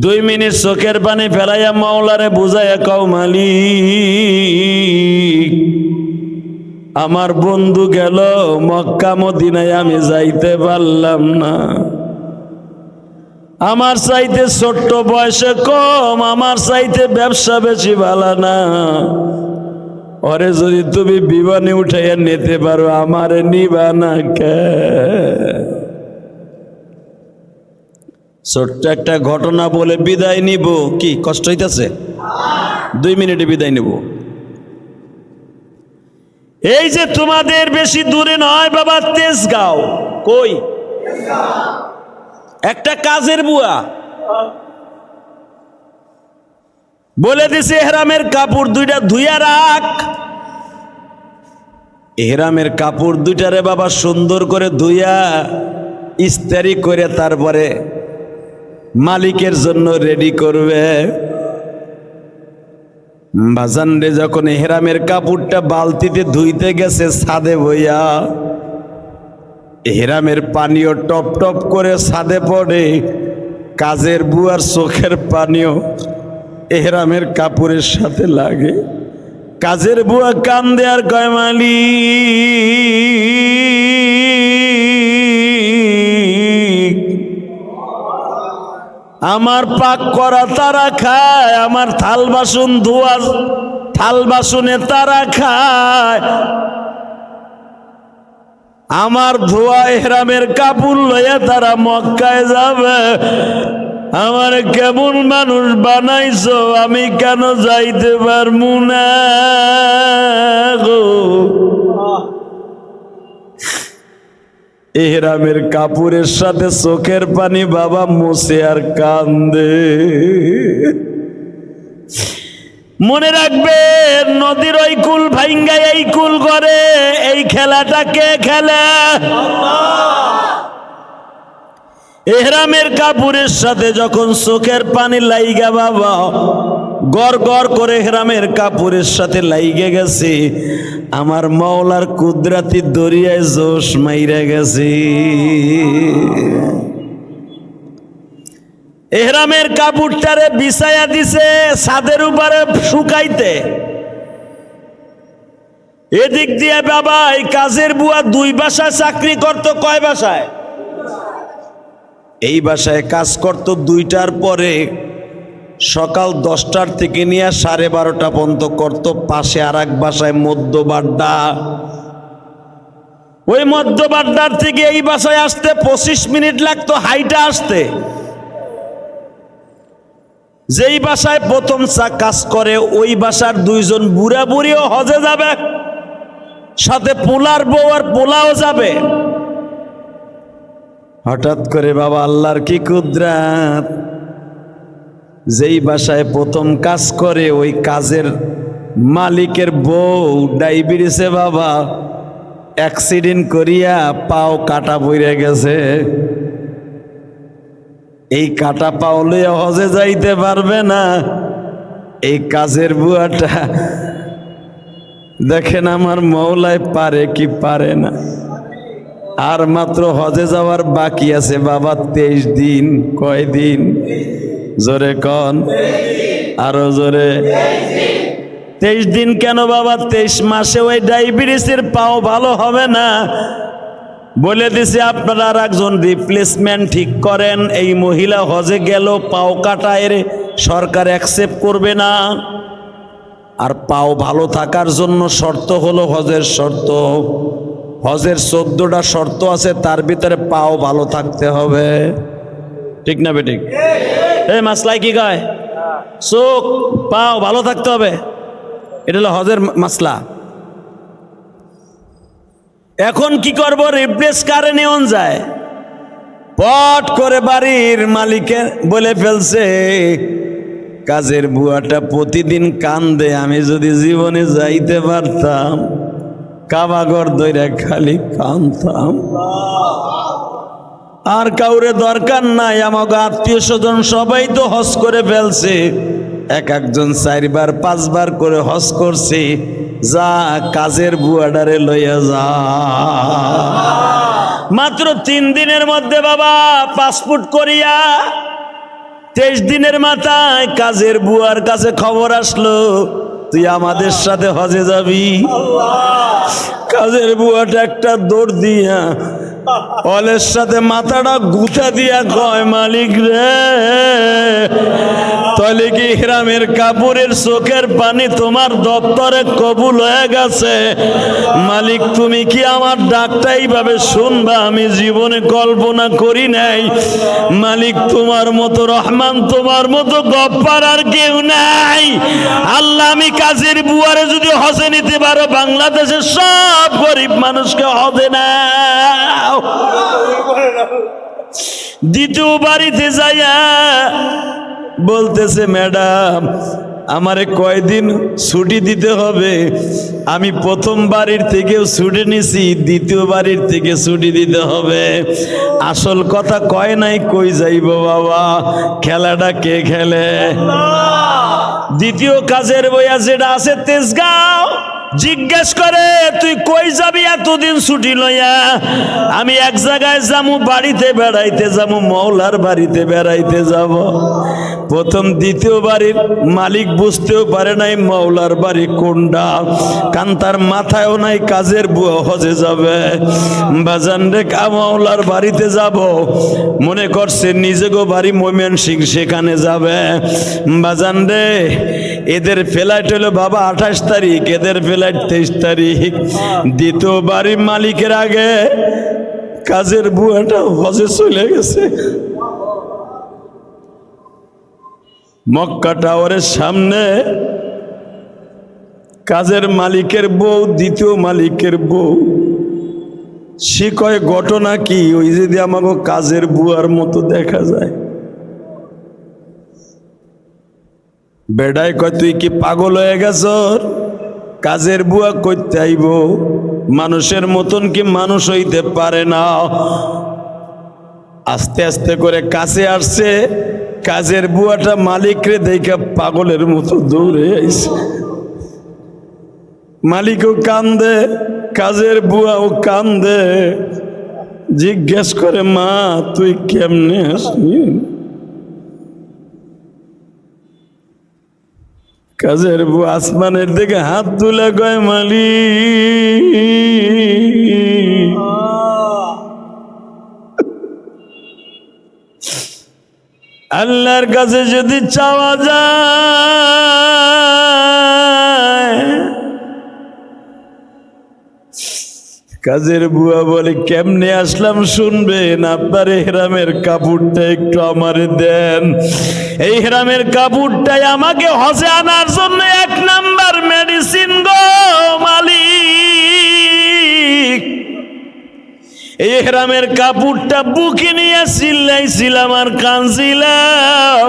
2 minute চোখের পানি ফেলাইয়া মাওলারে বুঝাইয়া কও, মালিক আমার বন্ধু গেল মক্কা মদিনায়, আমি যাইতে পারলাম না। আমার চাইতে ছোট্ট বয়সে কম, আমার চাইতে ব্যবসা বেশি ভালো না। ওরে যদি তুমি বিমানে উঠাইয়া নিতে পারো, আমারে নিবা না কে? ছোট্ট একটা ঘটনা বলে বিদায় নিব। কি কষ্ট হইতেছে? 2 মিনিটে বিদায় নিব। এই যে তোমাদের বেশি দূরে নয় বাবা, তেজগাঁও। কই? একটা কাজের বুয়া বলে দিছে, এহরামের কাপড় 2টা ধুইয়া রাখ। এহরামের কাপড় 2টারে বাবা সুন্দর করে ধুইয়া ইস্ত্রি করে তারপরে মালিকের জন্য রেডি করবে। বাজান রে, যখন এহরামের কাপড়টা বালতিতে ধুইতে গেছে ছাদে বইয়া, এহরামের পানিও টপ টপ করে ছাদে পড়ে। কাজের বুয়ার চোখের পানিও এহরামের কাপড়ের সাথে লাগে। কাজের বুয়া কান্দে আর কয়, মালিক আমার পাক করা তারা খায়, আমার থাল বাসন ধোয়া থাল বাসনে তারা খায়, আমার ধোয়া এহরামের কাপড় লইয়া তারা মক্কায় যাবে। আমার কেমন মানুষ বানাইছো, আমি কেন যাইতে পারবো না গো? এহরামের কাপড়ের সাথে চোখের পানি বাবা মুছে আর কান্দে। মনে রাখবে, নদীর ওই কুল ভাইঙ্গা এই কুল করে, এই খেলাটা কে খেলে? এহরামের কাপড়ের সাথে যখন চোখের পানি লাইগা বাবা গড় গড় করে এহরামের কাপড়ের সাথে লাইগে গেছে, আমার মাওলার কুদরাতি দরিয়ায় জোশ মাইরা গেছে। এহরামের কাপড়টারে বিছায়া দিছে ছাদের উপরে শুকাইতে। এদিক দিয়ে বাবা এই কাজের বুয়া 2 বাসায় চাকরি করত। কয় বাসায়? এই বাসায় কাজ করত 2টার পরে, সকাল 10টার থেকে নিয়ে 12:30 পর্যন্ত করত। পাশে আর এক বাসায় মধ্যবাড্ডা, ওই মধ্যবাড্ডার থেকে এই বাসায় আসতে 25 মিনিট লাগতো হাইটা আসতে। যেই বাসায় প্রথম কাজ করে ওই বাসার 2 জন বুড়া বুড়িও হজে যাবে, সাথে পোলার বউ আর পোলাও যাবে। হঠাৎ করে বাবা আল্লাহর কি কুদরত, যেই বাসায় প্রথম কাজ করে ওই কাজের মালিকের বউ ডায়াবেটিসে বাবা অ্যাক্সিডেন্ট করিয়া পাও কাটা পড়ে গেছে। এই কাটা পাও লইয়া হজে যাইতে পারবে না। এই কাজের বুয়াটা দেখেন আমার মওলায় পারে কি পারে না। আর মাত্র হজে যাওয়ার বাকি আছে বাবা 23 দিন। কয় দিন? জোরে কন, আরো জোরে। 23 দিন কেন বাবা? 23 মাসে ওই ডায়াবেটিসের পাও ভালো হবে না। বলে দিছে আপনারা আর একজন রিপ্লেসমেন্ট ঠিক করেন। এই মহিলা হজে গেল পাও কাটা, এর সরকার অ্যাকসেপ্ট করবে না। আর পাও ভালো থাকার জন্য শর্ত হলো হজের শর্ত। হজের 14টা শর্ত আছে, তার ভিতরে পাও ভালো থাকতে হবে। ঠিক না বেঠিক? এই মাসলাই কি কয়? চোখ পাও ভালো থাকতে হবে, এটা হলো হজের মাসলা। এখন কি করব? রিপ্লেস কারে নেওয়া যায়? পট করে বাড়ির মালিকের বলে ফেলছে, কাজের বুয়াটা প্রতিদিন কান্দে, আমি যদি জীবনে যাইতে পারতাম কাবাগর দইরা খালি কান্দতাম। আর কাউরে দরকার নাই, আমাকে আত্মীয় স্বজন সবাই তো হজ করে ফেলছে। একজন 4 বার 5 বার করে হজ করছে। যা কাজের বুয়াডারে লইয়া যা। মাত্র 3 দিনের মধ্যে বাবা পাসপোর্ট করিয়া 23 দিনের মাথায় কাজের বুয়ার কাছে খবর আসলো তুই আমাদের সাথে হজে যাবি। কাজের বুয়াটা একটা দৌড় দিয়া অলের সাথে মাথাটা গুঁতা দিয়া কয়, মালিক রে, তাহলে কি ইহরামের কাপড়ের চোখের পানি তোমার দপ্তরে কবুল হয়ে গেছে? মালিক, তুমি কি আমার ডাকটা এইভাবে শুনবা? আমি জীবনে কল্পনা করি নাই। মালিক, তোমার মতো রহমান, তোমার মতো গফফার আর কেউ নাই। আল্লাহ, আমি কাজের বুয়ারে যদি হজে নিতে পারো, বাংলাদেশের সব গরিব মানুষকে হজে নাও। দ্বিতীয় বাড়িতে যাইয়া বলতেছে, ম্যাডাম, আমারে কয়দিন ছুটি দিতে হবে? আমি প্রথম বাড়ির থেকেও ছুটি নিছি, দ্বিতীয় বাড়ির থেকে ছুটি দিতে হবে। আসল কথা কয় নাই, কই যাইব বাবা? খেলাটা কে খেলে? দ্বিতীয় কাজের বইয়া যেটা আছে তেজগাঁও, জিজ্ঞেস করে, তুই কই যাবি এতদিন ছুটি লইয়া? আমি এক জায়গায় যাবো, বাড়িতে বেড়াইতে যাবো, মৌলার বাড়িতে বেড়াইতে যাব। প্রথম দ্বিতীয় বাড়ির মালিক বুঝতেও পারে নাই মৌলার বাড়ি কোনটা, কান্তার মাথায়ও নাই কাজের বুয়া হজে যাবে। বাজান রে, মৌলার বাড়িতে যাব মনে করছে নিজেগো বাড়ি ময়মনসিংহ, সেখানে যাবে। বাজান রে, এদের ফ্লাইট হলো বাবা 28 তারিখ, এদের ফ্লাইট 23 তারিখ। দ্বিতীয় বাড়ির মালিকের আগে কাজের বুয়াটা হজে চলে গেছে। মক্কা টাওয়ারের সামনে কাজের মালিকের বউ, দ্বিতীয় মালিকের বউ, সে কয়, ঘটনা কি? ওই যদি আমাকে কাজের বুয়ার মতো দেখা যায়। বেডাই কয়, তুই কি পাগল হয়ে গেছ? কাজের বুয়া কইতে আইব? মানুষের মতন কি মানুষ হইতে পারে না? আস্তে আস্তে করে কাছে আসছে, কাজের বুয়াটা মালিকরে দেখে পাগলের মতো দৌড়ে আইছে। মালিকও কান্দে, কাজের বুয়াও কান্দে। জিজ্ঞেস করে, মা, তুই কেমনে আসলি? কাজের বুয়া আসমানের দিকে হাত তুলে কয়, মালিক, আল্লাহর কাছে যদি চাওয়া যায়। কাজের বুয়া বলে, কেমনে আসলাম শুনবেন? আপনার ইহরামের কাপড়টা একটু আমারে দেন। এই ইহরামের কাপড়টাই আমাকে হজে আনার জন্য 1 নাম্বার মেডিসিন গো মালিক। এই ইহরামের কাপড়টা বুকে নিয়ে চিল্লাইছিলাম আর কাঁদছিলাম,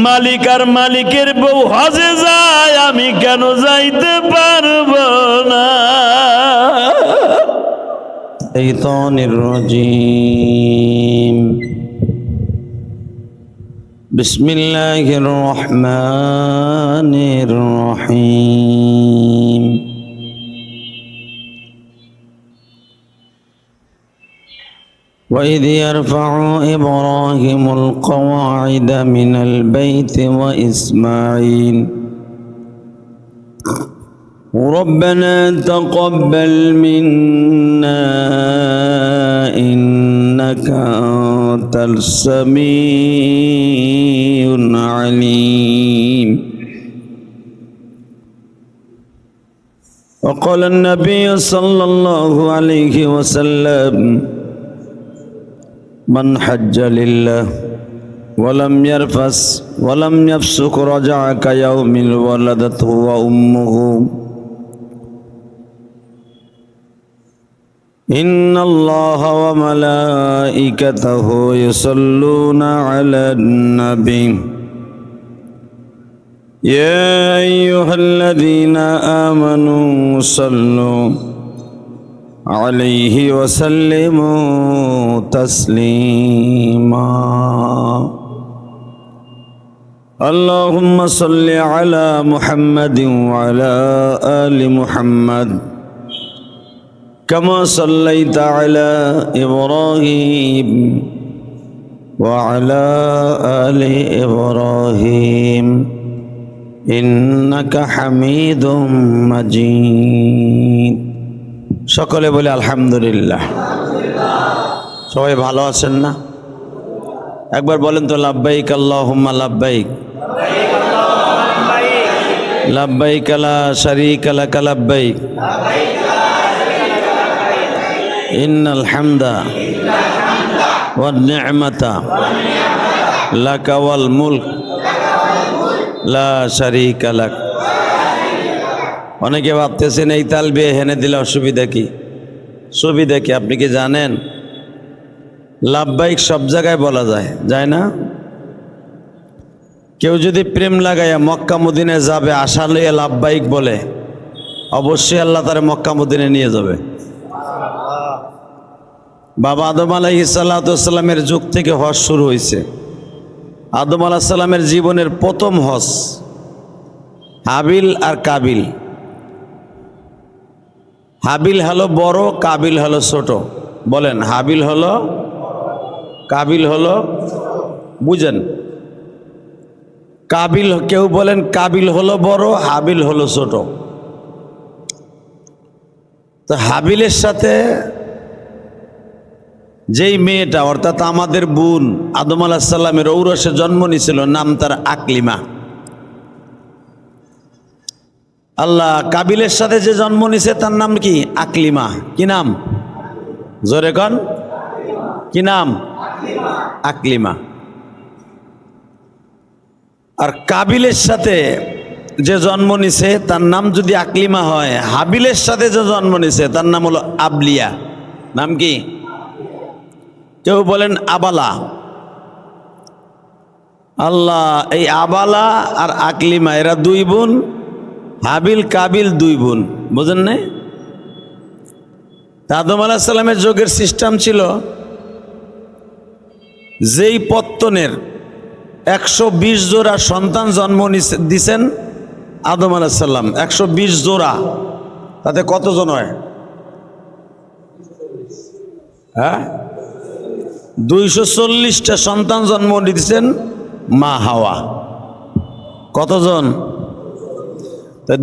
মালিক আর মালিকের বউ হজে যায়, আমি কেন যাইতে পারবো না? শাইতানির রাজিম। বিসমিল্লাহির রহমানির রহিম। وإذ يرفع إبراهيم القواعد من البيت وإسماعيل ربنا تقبل منا إنك أنت السميع العليم. وقال النبي صلى الله عليه وسلم من حج لله ولم يرفث ولم يفسق رجع كيوم ولدته وأمه إن الله وملائكته يصلون على النبي يا أيها الذين آمنوا صلوا عليه وسلموا تسليما. اللهم صل على محمد وعلى آل محمد كما صليت على إبراهيم وعلى آل إبراهيم إنك حميد مجيد সকলে বলে আলহামদুলিল্লাহ। সবাই ভালো আছেন না? একবার বলেন তো লাব্বাইক আল্লাহুম্মা লাব্বাইক লাব্বাইক লা শারীকা লাক লাব্বাইক ইন্নাল হামদা ওয়ান নি'মাতা লাকা ওয়াল মুলক লা শারীকা লাক। অনেকে ভাবতেছেন এই তালবিয়া হেনে দিলে অসুবিধা কি? সুবিধা কি? আপনি কি জানেন লাব্বাইক সব জায়গায় বলা যায়, যায় না? কেউ যদি প্রেম লাগাইয়া মক্কা মদিনায় যাবে, আশা লইয়া লাব্বাইক বলে, অবশ্যই আল্লাহ তারে মক্কা মদিনায় নিয়ে যাবে। বাবা আদম আলাইহিস সালামের যুগ থেকে হজ শুরু হয়েছে। আদম আলাইহিস সালামের জীবনের প্রথম হজ হাবিল আর কাবিল। হাবিল হলো বড়, কাবিল হলো ছোট। বলেন, হাবিল হলো, কাবিল হলো, বুঝেন? কাবিল, কেউ বলেন কাবিল হলো বড়, হাবিল হলো ছোট। তো হাবিলের সাথে যেই মেয়েটা, অর্থাৎ আমাদের বোন আদম আলাইহিস সালামের ঔরসে জন্ম নিয়েছিল, নাম তার আকলিমা। আল্লাহ কাবিলের সাথে যে জন্ম নিছে তার নাম কি? আকলিমা। কি নাম? জোরে কন, কি নাম? আকলিমা। আর কাবিলের সাথে যে জন্ম নিছে তার নাম যদি আকলিমা হয়, হাবিলের সাথে যে জন্ম নিছে তার নাম হলো আবলিয়া। নাম কি? কেউ বলেন আবালা। আল্লাহ, এই আবালা আর আকলিমা এরা দুই বোন, হাবিল কাবিল দুই বোন, বুঝেন নাই? আদম আলাইহিস সালামের যুগের সিস্টেম ছিল, যেই পত্তনের 120 জোড়া সন্তান জন্ম দিছেন আদম আলাইহিস সালাম, 120 জোড়া, তাতে কতজন হয়? হ্যাঁ, 240টা সন্তান জন্ম দিয়েছেন মা হাওয়া। কতজন?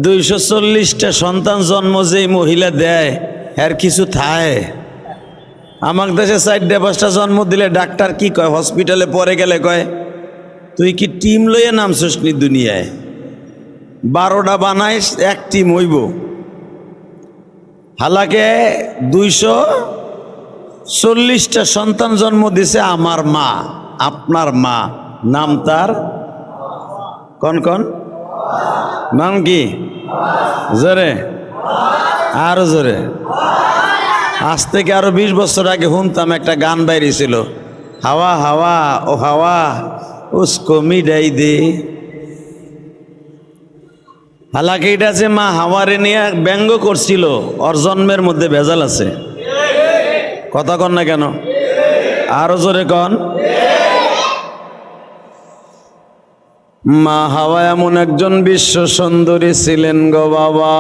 240টা সন্তান জন্ম যেই মহিলা দেয়, এর কিছু থায়? আমার দেশে 4-5টা জন্ম দিলে ডাক্তার কি কয়? হসপিটালে পরে গেলে কয়, তুই কি টিম লইয়া নামছিস নি দুনিয়ায়? 12টা বানাইস, এক টিম হইব। হালাকে 240টা সন্তান জন্ম দিছে আমার মা, আপনার মা। নাম তার কন কন, নাম কি? জোরে, আরো জোরে। আজ থেকে আরো 20 বছর আগে শুনতাম একটা গান বাইরেছিল, হাওয়া হাওয়া ও হাওয়া উসকো মিটাই দে। হালাকি এটা যে মা হাওয়ারে নিয়ে ব্যঙ্গ করছিল, ওর জন্মের মধ্যে ভেজাল আছে। কথা কন না কেন? আরো জোরে কন। মা হাওয়া এমন একজন বিশ্ব সুন্দরী ছিলেন গো বাবা।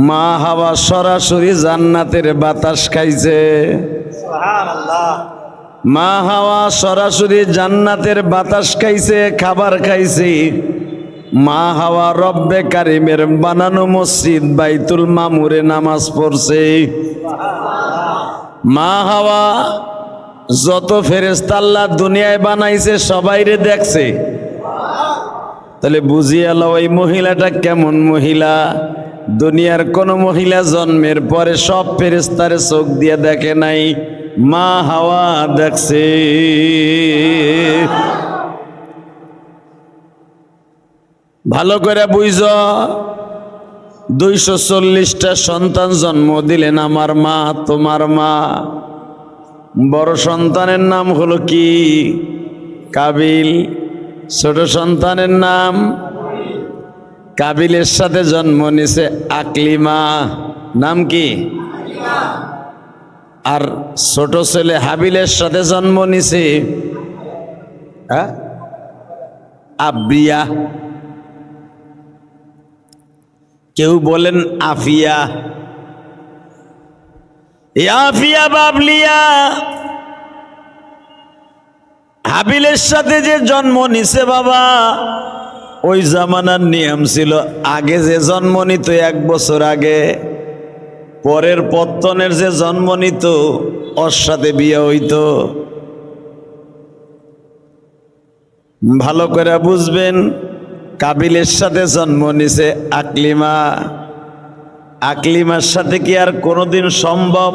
মা হাওয়া সরাসরি জান্নাতের বাতাস খাইছে। মা হাওয়া সরাসরি জান্নাতের বাতাস খাইছে, খাবার খাইছে। মা হাওয়া রব্বে কারিমের বানানো মসজিদ বাইতুল মামুরে নামাজ পড়ছে। মা হাওয়া যত ফেরেশতা আল্লাহ দুনিয়ায় বানাইছে সবাইরে দেখছে। তাহলে বুঝিয়ে লও এই মহিলাটা কেমন মহিলা। দুনিয়ার কোন মহিলা জন্মের পরে সব ফেরেশতারে চোখ দিয়ে দেখে নাই, মা হাওয়া দেখছে। ভালো করে বুঝ, 240টা সন্তান জন্ম দিলেন আমার মা, তোমার মা। বড় সন্তানের নাম হলো কি? কাবিল। ছোট সন্তানের নাম? কাবিলের সাথে জন্ম নিছে আকলিমা। নাম কি? আর ছোট ছেলে হাবিলের সাথে জন্ম নিছে আব্রিয়া। কেউ বলেন আফিয়া। আফিয়া বাবলিয়া হাবিলের সাথে যে জন্ম নিছে বাবা, ওই জামানার নিয়ম ছিল আগে যে জন্ম নিত 1 বছর আগে, পরের পত্তনের যে জন্ম নিত ওর সাথে বিয়ে হইতো। ভালো করে বুঝবেন, কাবিলের সাথে জন্ম নিছে আকলিমা। আকলিমার সাথে কি আর কোনোদিন সম্ভব?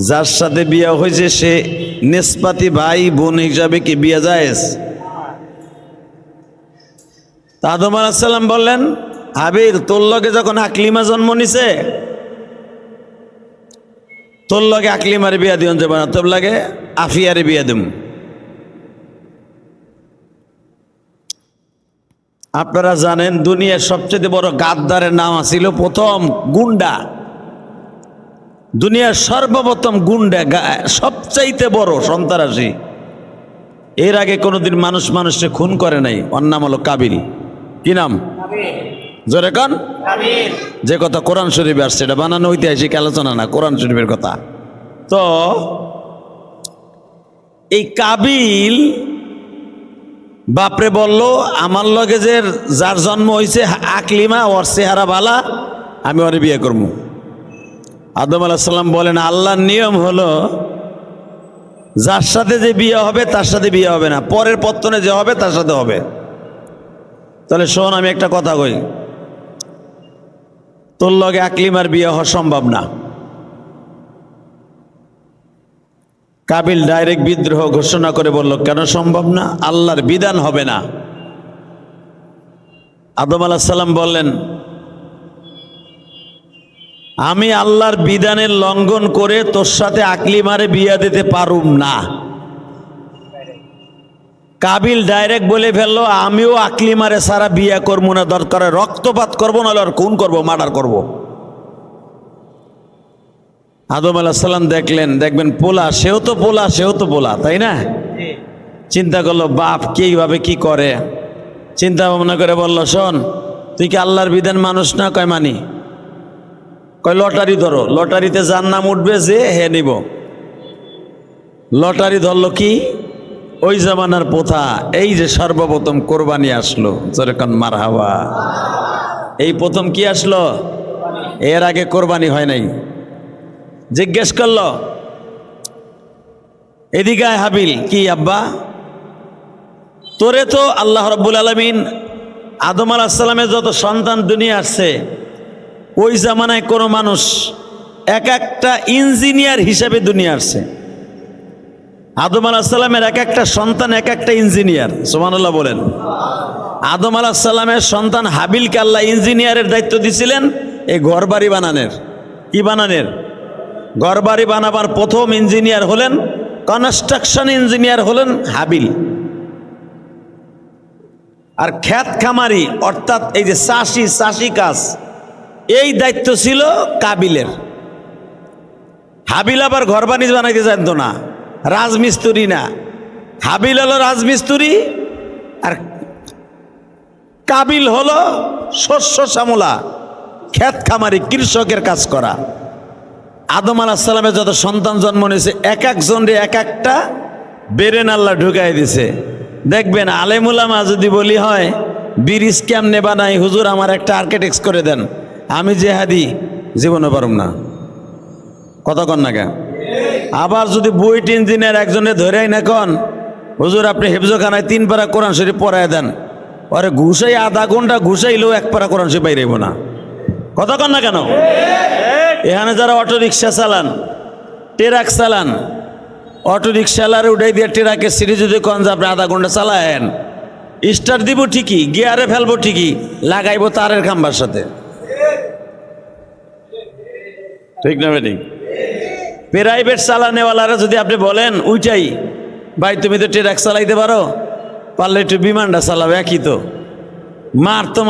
যার সাথে বিয়ে হয়েছে সে নিসপাতি ভাই বোন হিসাবে কি বিয়ে জায়েজ? আদম আলাইহিস সালাম বললেন, হাবিল তোর লগে যখন আকলিমা জন্ম নিছে, তোর লগে আকলিমারে বিয়া দিন যাবে না, তোর লাগে আফিয়ারে বিয়া দিম। আপনারা জানেন দুনিয়ার সবচেয়ে বড় গাদ্দারের নাম ছিল প্রথম গুন্ডা। দুনিয়ার সর্বপ্রথম গুন্ডা, সবচাইতে বড় সন্ত্রাসী। এর আগে কোনোদিন মানুষ মানুষকে খুন করে নাই। ওর নাম হলো কাবিল। কি নাম? জোরে কন। যে কথা কোরআন শরীফে আসছে, এটা বানানো ঐতিহাসিক আলোচনা না, কোরআন শরীফের কথা। তো এই কাবিল বাপরে বলল, আমার লগে যে যার জন্ম হয়েছে আকলিমা, ওর চেহারা বালা, আমি ওরে বিয়ে করবো। আদম আলাইহিস সালাম বলেন, আল্লাহর নিয়ম হলো যার সাথে যে বিয়ে হবে তার সাথে বিয়ে হবে না, পরের পত্তনে যে হবে তার সাথে হবে। তাহলে শোন, আমি একটা কথা কই, তোর লগে আকলিমার বিয়ে হওয়া সম্ভব না। কাবিল ডাইরেক্ট বিদ্রোহ ঘোষণা করে বলল, কেন সম্ভব না? আল্লাহর বিধান হবে না। আদম আলাইহিস সালাম বললেন, আমি আল্লাহর বিধানের লঙ্ঘন করে তোর সাথে আকলিমারে বিয়া দিতে পারুম না। কাবিল ডাইরেক্ট বলে ফেললো, আমিও আকলিমারে সারা বিয়া করবো না, দরকারে রক্তপাত করবো, নাহলে আর খুন করবো, মার্ডার করবো। আদম আলাইহিস সালাম দেখবেন পোলা, সেও তো পোলা, তাই না? চিন্তা করলো বাপ কিভাবে কি করে, চিন্তা ভাবনা করে বলল, শোন তুই কি আল্লাহর বিধান মানুষ না? কয় মানি। কয় লটারি ধরো, লটারিতে যার নাম উঠবে যে হে নিব। লটারি ধরলো কি? ওই জামানার প্রথা, এই যে সর্বপ্রথম কোরবানি আসলো, যেরকম মারহাবা। এই প্রথম কি আসলো? এর আগে কোরবানি হয় নাই। জিজ্ঞেস করলো, এদিকে হাবিল, কি আব্বা, তোরে তো আল্লাহ রাব্বুল আলামিন আদম আলাইহিস সালামের যত সন্তান দুনিয়া আসছে, ওই জামানায় কোনো মানুষ এক একটা ইঞ্জিনিয়ার হিসেবে দুনিয়া আসছে। আদম আলাইহিস সালামের এক একটা সন্তান এক একটা ইঞ্জিনিয়ার। সুবহানাল্লাহ বলেন। আদম আলাইহিস সালামের সন্তান হাবিলকে আল্লাহ ইঞ্জিনিয়ারের দায়িত্ব দিয়েছিলেন এই ঘরবাড়ি বানানোর। কি বানানোর? ঘরবাড়ি বানাবার প্রথম ইঞ্জিনিয়ার হলেন, কনস্ট্রাকশন ইঞ্জিনিয়ার হলেন হাবিল। আর খ্যাত খামারি অর্থাৎ এই যে চাষি কাজ, এই দায়িত্ব ছিল কাবিলের। হাবিল আবার ঘরবাড়ি বানাইতে জানতো না, রাজমিস্ত্রি না। হাবিল হলো রাজমিস্ত্রি, আর কাবিল হলো শস্য শ্যামলা, খ্যাত খামারি, কৃষকের কাজ করা। আদম আলাইহিস সালামের যত সন্তান জন্ম নিয়েছে, এক একজনরে এক একটা বেরেন আল্লাহ ঢুকাই দিছে। দেখবেন আলেমুলামা যদি বলি হয় ব্রিজ কেমনে বানাই, হুজুর আমার একটা আর্কিটেক্ট করে দেন, আমি জেহাদি জীবনে পারুম না। কথা কন না কেন? আবার যদি বুয়েট ইঞ্জিনিয়ার একজনে ধরেই না কন, হুজুর আপনি হেফজখানায় 3 পারা কোরআন শরীফ পড়ায় দেন, আরে ঘুষাই আধা ঘন্টা ঘুষাইলেও 1 পারা কোরআন শরীফ বাইরেব না। কথা কন না কেন? এখানে যারা অটো রিক্সা চালান, ট্রাক চালান, অটো রিক্সাওয়ালারে উঠাই দিয়ে ট্রাকের সিঁড়ি যদি কন যে আপনি আধা ঘন্টা চালায়েন, স্টার্ট দিব ঠিকই, গিয়ারে ফেলবো ঠিকই, লাগাইবো তারের খাম্বার সাথে। ঠিক না বেঠিক? প্রাইভেট চালানেওয়ালারা যদি আপনি বলেন উইটাই, ভাই তুমি তো ট্রাক চালাইতে পারো, পারলে একটু বিমানটা চালাবে, একই তো।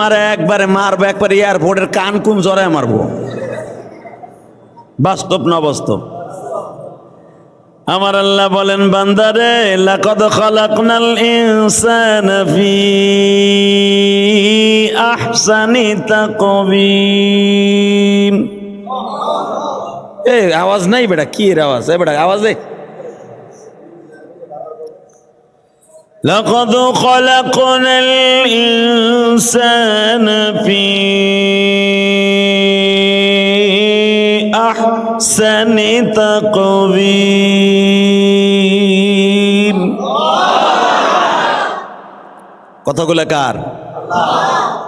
মারে একবারে মারবো, একবারে এয়ারপোর্টের কান কুন জড়ায় মারবো। বাস্তব না বাস্তব? আমার আল্লাহ বলেন, বান্দারে লাকাদ খালাকনাল ইনসানা ফি আহসানি তাকওয়িম। এই আওয়াজ নাই বেটা, কি এর আওয়াজ? বেটা আওয়াজ দে। লাকাদ খালাকনাল ইনসানা ফি আহসানি তাকবীর। কথাগুলো কার?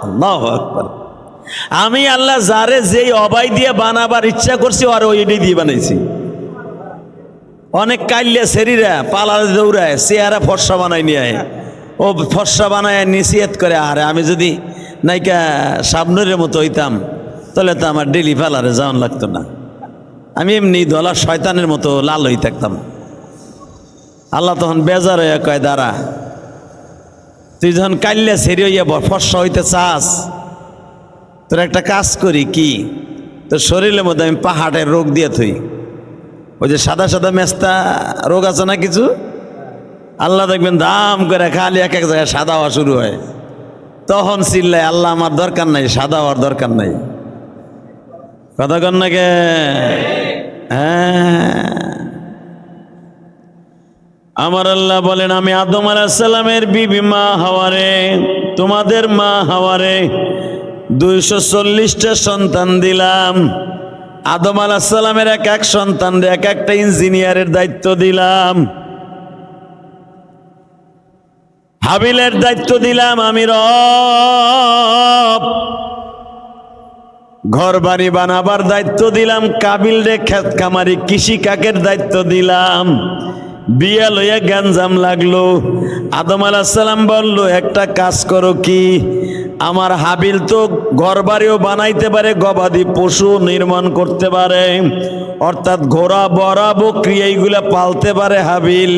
আল্লাহু আকবার। আমি আল্লাহ যারে যেই অবাই দিয়ে বানাবার ইচ্ছা করছি আর ওইটি দিয়ে বানাইছি। অনেক কাইলে শরীরা পালা দৌড়ায়, চেহারা ফর্সা বানাই নিয়ে ও ফর্সা বানায় নিষেধ করে। আরে আমি যদি নাইকা সাবনুরের মতো হইতাম তাহলে তো আমার ডেলি পালারে যাওয়ান লাগতো না, আমি এমনি দলা শয়তানের মতো লাল হয়ে থাকতাম। আল্লাহ তখন বেজার হইয়া কয়, দাঁড়া, তুই যখন কাইলে সেরি হইয়া ফর্সা হইতে চাস, তোর একটা কাজ করি কি, তোর শরীরের মধ্যে আমি পাহাড়ের রোগ দিয়ে থই। ওই যে সাদা সাদা মেস্তা রোগ আছে না কিছু, আল্লাহ দেখবেন দাম করে খালি এক এক জায়গায় সাদা হওয়া শুরু হয়। তখন চিল্লায়, আল্লাহ আমার দরকার নাই, সাদা হওয়ার দরকার নাই। কথা কন নাকি? হ্যাঁ, আমার আল্লাহ বলেন, আমি আদম আলাইহিস সালামের বিবি মা হাওয়ারে, তোমাদের মা হাওয়ারে 240টা সন্তান দিলাম। আদম আলাইহিস সালামের এক এক সন্তানরে এক একটা ইঞ্জিনিয়ারের দায়িত্ব দিলাম। হাবিলের দায়িত্ব দিলাম আমি রব। ঘর বাড়ি বানাবার দায়িত্ব দিলাম কাবিল রে। ক্ষেত খামারি কৃষি কাকের দায়িত্ব দিলাম। বিয়া লইয়া গ্যাঞ্জাম লাগলো। আদম আলাইহিস সালাম বলল, একটা কাজ করো কি, আমার হাবিল তো ঘর বাড়িও বানাইতে পারে, গবাদি পশু নির্মাণ করতে পারে, অর্থাৎ ঘোড়া বড়া বকরি এইগুলা পালতে পারে হাবিল।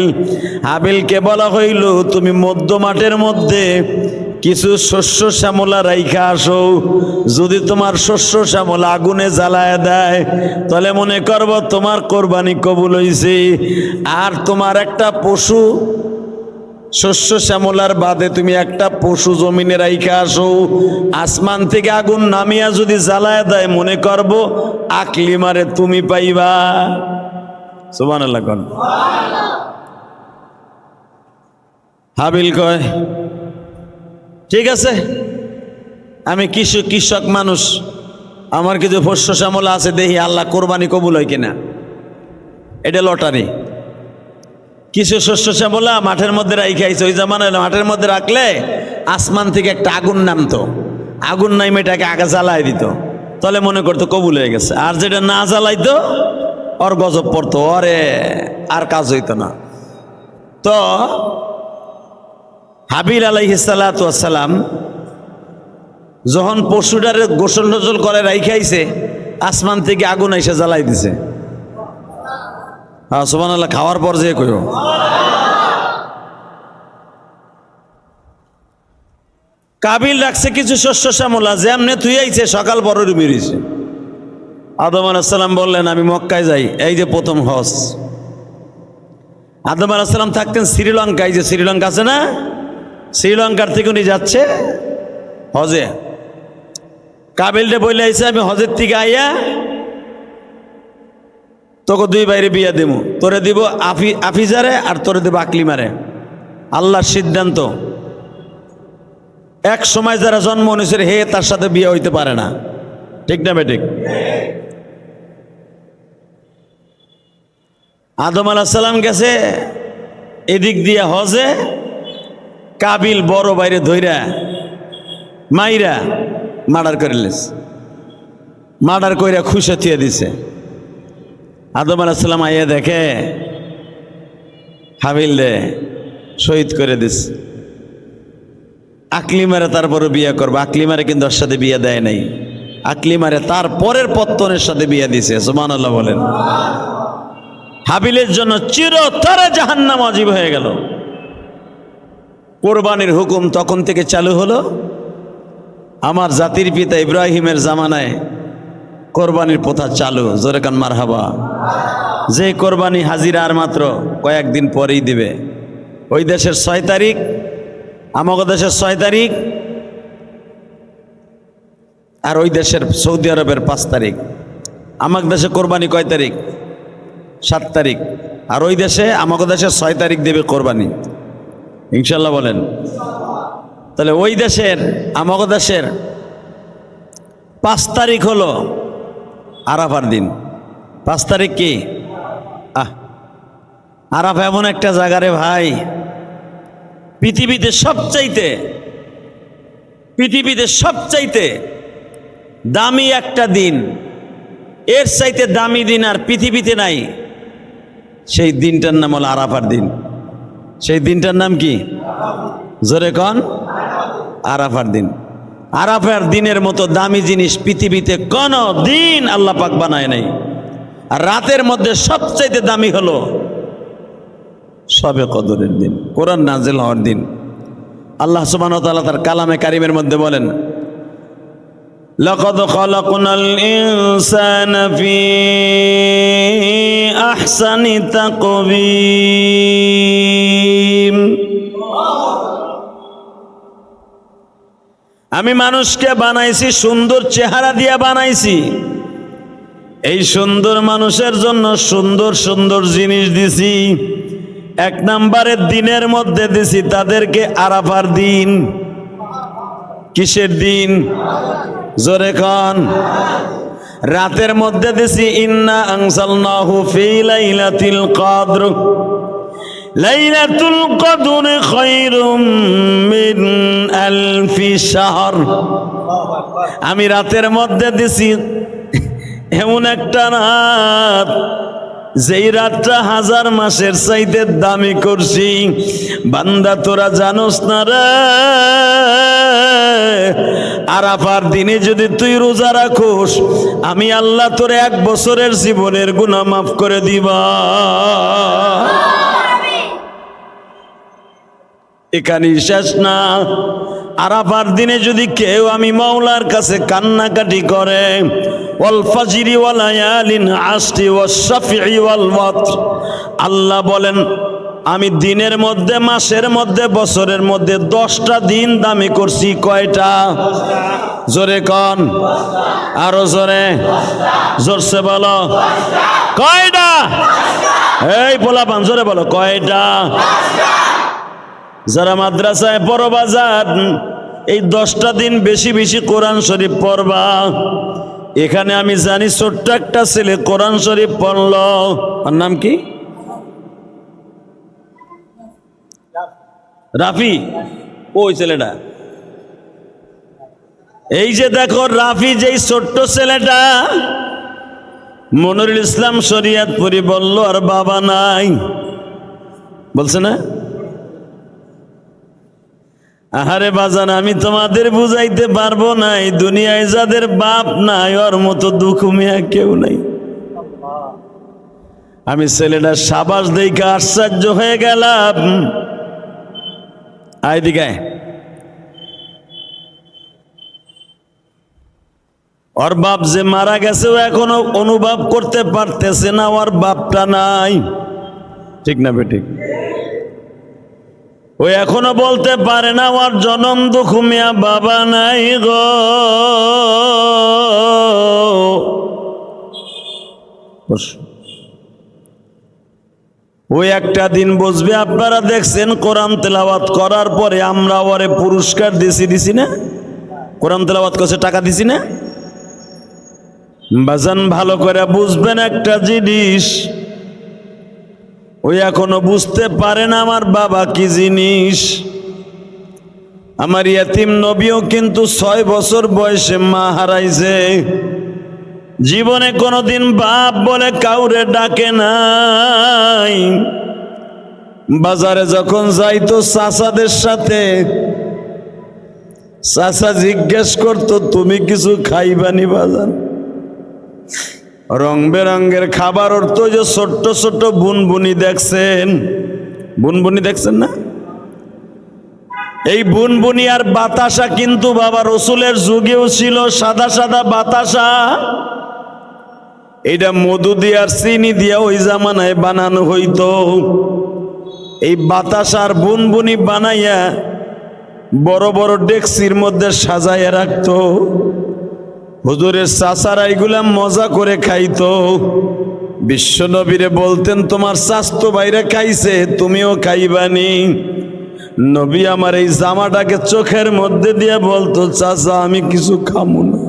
হাবিলকে বলা হইল, তুমি মধ্য মাঠের মধ্যে কিছু শস্য শ্যামলা রাইখা আসো। যদি তোমার শস্য শ্যামলা আগুনে জ্বালায় দেয় তাহলে মনে করব তোমার কোরবানি কবুল হইছে। আর তোমার একটা পশু, শস্য শ্যামলার বাদে তুমি একটা পশু জমিনে রাইখা আসো, আসমান থেকে আগুন নামিয়া যদি জ্বালায় দেয় মনে করব আকলিমারে তুমি পাইবা। সুবহানাল্লাহ। হাবিল কয়, ঠিক আছে, আমি কৃষক মানুষ, আমার কিছু শস্য শ্যামলা আছে, দেখি আল্লাহ কোরবানি কবুল হয় কিনা। এটা লটারি। কিছু শস্য শ্যামলা মাঠের মধ্যে রাইখে আইছে। ওই জামানায় মাঠের মধ্যে রাখলে আসমান থেকে একটা আগুন নামতো, আগুন নাইমে এটাকে আগে জ্বালাই দিত, তাহলে মনে করতো কবুল হয়ে গেছে। আর যেটা না জ্বালাইতো ওর গজব পড়তো, ওরে আর কাজ হইতো না। তো হাবিল আলাইহিস সালাতু ওয়াস সালাম যখন পশুটারে গোসল টোসল করে রাইখাইছে, আসমান থেকে আগুন এসে জ্বালাই দিছে। হ্যাঁ, সুবহানাল্লাহ। খাওয়ার পর যে কইও, কাবিল রাখছে কিছু শস্য শ্যামলা, যেমনে তুই আইছে সকাল বড় বেরিয়েছে। আদম আলাইহিস সালাম বললেন, আমি মক্কায় যাই। এই যে প্রথম হজ। আদম আলাইহিস সালাম থাকতেন শ্রীলঙ্কায়, যে শ্রীলঙ্কা আছে না, শ্রীলঙ্কার থেকে উনি যাচ্ছে হজে। কাবিলরে বলে আইছে, আমি হজের থেকে আইয়া তোকে দুই বাইরে বিয়া দেবো, তোরে দিব আফিজারে আর তোরে দেব আকলিমারে। আল্লাহর সিদ্ধান্ত। এক সময় যারা জন্ম নিয়েছে হে তার সাথে বিয়ে হইতে পারে না, ঠিক না বেঠিক? আদম আলাইহিস সালাম গেছে এদিক দিয়ে হজে, কাবিল বড় বাইরে ধইরা মাইরা মার্ডার করে লেছে। মার্ডার কইরা খুশে থিয়ে দিছে। আদম আলাইহিস সালাম আইয়া দেখে হাবিল রে শহীদ করে দিছে। আকলিমারে তারপরে বিয়ে করবে। আকলিমারে কিন্তু ওর সাথে বিয়ে দেয় নাই, আকলিমারে তার পরের পত্তনের সাথে বিয়ে দিছে। সুবহানাল্লাহ বলেন। হাবিলের জন্য চিরতরে জাহান্নাম ওয়াজিব হয়ে গেল। কোরবানির হুকুম তখন থেকে চালু হলো। আমার জাতির পিতা ইব্রাহিমের জামানায় কোরবানির প্রথা চালু। জোরে কান মারহাবা। যে কোরবানি হাজিরা আর মাত্র কয়েকদিন পরেই দিবে। ওই দেশের 6 তারিখ, আমাদের দেশের 6 তারিখ, আর ওই দেশের সৌদি আরবের 5 তারিখ। আমার দেশে কোরবানি কয় তারিখ? 7 তারিখ। আর ওই দেশে, আমাদের দেশে 6 তারিখ দেবে কোরবানি। ইনশাল্লাহ বলেন। তাহলে ওই দেশের আমাদের দেশের 5 তারিখ হলো আরাফার দিন। 5 তারিখ কি? আরাফা এমন একটা জায়গা রে ভাই, পৃথিবীতে সবচাইতে দামি একটা দিন, এর চাইতে দামি দিন আর পৃথিবীতে নাই। সেই দিনটার নাম হলো আরাফার দিন। সেই দিনটার নাম কি? জোরে কন। আরাফার দিন। আরাফার দিনের মতো দামি জিনিস পৃথিবীতে কোনো দিন আল্লাহ পাক বানায় নাই। আর রাতের মধ্যে সবচাইতে দামি হলো শবে কদরের দিন, কোরআন নাজিল হওয়ার দিন। আল্লাহ সুবহানাহু ওয়া তাআলা তার কালামে কারিমের মধ্যে বলেন, লাকাদ খালাকনাল ইনসানা ফি আহসানি তাকওয়িম। আমি মানুষকে বানাইছি সুন্দর চেহারা দিয়ে বানাইছি। এই সুন্দর মানুষের জন্য সুন্দর সুন্দর জিনিস দিছি। 1 নম্বরের দিনের মধ্যে দিছি তাদেরকে আরাফার দিন। কিসের দিন? জোরে কন। রাতের মধ্যে দিছি ইন্না আনজালনাহু ফি লাইলাতিল কদর। লাইলাতুল কদর খায়রুম মিন আলফি শাহর। আমি রাতের মধ্যে দিছি এমন একটা রাত, যেই রাতটা 1000 মাসের চাইতে দামি করছি। বান্দা তোরা জানোস না রে, আরাফার দিনে যদি তুই রোজা রাখোস, আমি আল্লাহ তোর 1 বছরের জীবনের গুনাহ মাফ করে দিবা। এখানেই শেষ না। আরাফার দিনে যদি কেউ আমি মাওলার কাছে কান্নাকাটি করে, ওয়াল ফাজরি ওয়া লায়ালিন আশরি ওয়াশ শাফি ওয়াল ওয়াতর, আল্লাহ বলেন আমি দিনের মধ্যে, মাসের মধ্যে, বছরের মধ্যে 10টা দিন দামি করছি। কয়টা? জোরে কন, আরো জোরে, জোরসে বলো কয়টা? এই পোলাপান জোরে বলো কয়টা? যারা মাদ্রাসায় পড়বা যান, এই 10টা দিন বেশি বেশি কোরআন শরীফ পড়বা। এখানে আমি জানি ছোট্ট একটা ছেলে কোরআন শরীফ পড়ল। ওর নাম কি? রাফি। ওই ছেলেটা, এই যে দেখো রাফি, যেই ছোট্ট ছেলেটা, মনিরুল ইসলাম শরীয়তপুরি বলল আর বাবা নাই, বলছে না? আহারে বাজান, আমি তোমাদের বুঝাইতে পারবো না, এই দুনিয়ায় যাদের বাপ নাই ওর মতো দুঃখ মিয়া কেউ নাই। আমি ছেলেটা সাবাস দেখে আশ্চর্য হয়ে গেলাম। আইদিকে ওর বাপ যে মারা গেছে ও এখনো অনুভব করতে পারতেছে না ওর বাপটা নাই। ঠিক না বেঠিক? ও এখনো বলতে পারে না ওর জনম দুঃখ মিয়া বাবা নাই গো। ওই একটা দিন বসবে। আপনারা দেখছেন কোরআন তেলাওয়াত করার পরে আমরা ওরে পুরস্কার দিছি না? কোরআন তেলাওয়াত করছে টাকা দিছি না? বাজান ভালো করে বুঝবেন একটা জিনিস, ওই এখনো বুঝতে পারে না আমার বাবা কি জিনিস। আমার ইয়াতিম নবীও কিন্তু 6 বছর বয়সে মা হারাইছে। জীবনে কোনোদিন বাপ বলে কাউরে ডাকে নাই। বাজারে যখন যাইতো চাচাদের সাথে, চাচা জিজ্ঞেস করতো তুমি কিছু খাইবানি বাজান? রং বেরঙ্গের খাবার অর্থ যে ছোট্ট ছোট্ট বুনবুনি দেখছেন, বুনবুনি দেখছেন না? এই বুনবুনি আর বাতাসা কিন্তু বাবা রসুলের যুগেও ছিল, সাদা সাদা বাতাসা। এটা মধু দিয়ে আর চিনি দিয়া ওই জামানায় বানানো হইতো। এই বাতাসার বুনবুনি বানাইয়া বড় বড় ডেকসির মধ্যে সাজাইয়া রাখতো। হুজুরের চাচারা এগুলা মজা করে খাইতো। বিশ্বনবীরে বলতেন তোমার স্বাস্থ্য বাইরে খাইছে, তুমিও খাইবানি। নবী আমার এই জামাটাকে চোখের মধ্যে দিয়ে বলতো, চাচা আমি কিছু খামু না।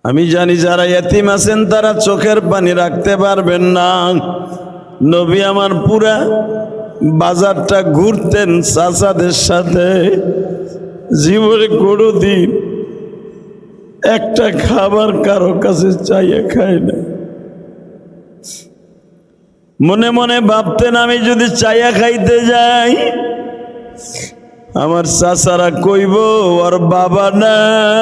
আমি জানি যারা এতিম আছেন তারা চোখের পানি রাখতে পারবেন না। নবী আমার পুরা বাজারটা ঘুরতেন চাচাদের সাথে, জীবনে কোনোদিন একটা খাবার কারো কাছে চাইয়া খায় না। মনে মনে ভাবতেন আমি যদি চাইয়া খাইতে যাই আমার চাচারা কইব ওর বাবা নাই,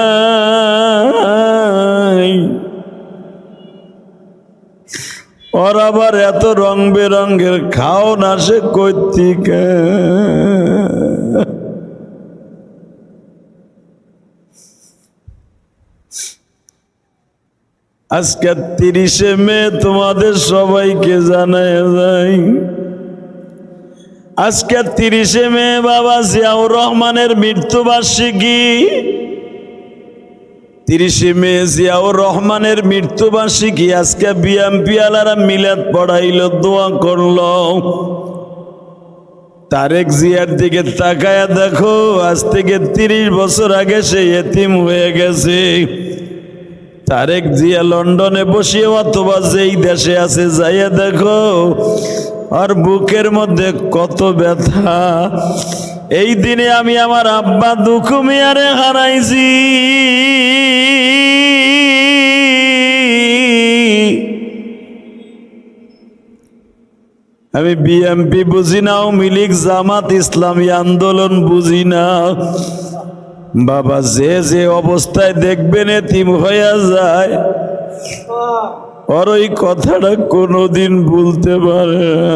ওর আবার এত রং বেরঙের খাও না সে কইতিকা। আজকে 30শে মে তোমাদের সবাইকে জানায় যাই, আজকে 30শে মে বাবা জিয়াউর রহমানের মৃত্যুবার্ষিকী। 30শে মে জিয়াউর রহমানের মৃত্যুবার্ষিকী। আজকে বিএমপি আলারা মিলাদ পড়াইল, দোয়া করলো। তারেক জিয়ার দিকে তাকায়া দেখো, আজ থেকে 30 বছর আগে সে এতিম হয়ে গেছে। তারেক জিয়া লন্ডনে বসে অথবা যেই দেশে আছে যাইয়া দেখো আর বুকের মধ্যে কত ব্যথা। এই দিনে আমি আমার আব্বা দুঃখু মিয়ারে হারাইছি। আমি বিএমপি বুঝি না, আওয়ামী লীগ, জামাত, ইসলামী আন্দোলন বুঝি না। বাবা যে যে অবস্থায় দেখবেন এতিম হইয়া যায়, আর ওই কথাটা কোনোদিন ভুলতে পারে না।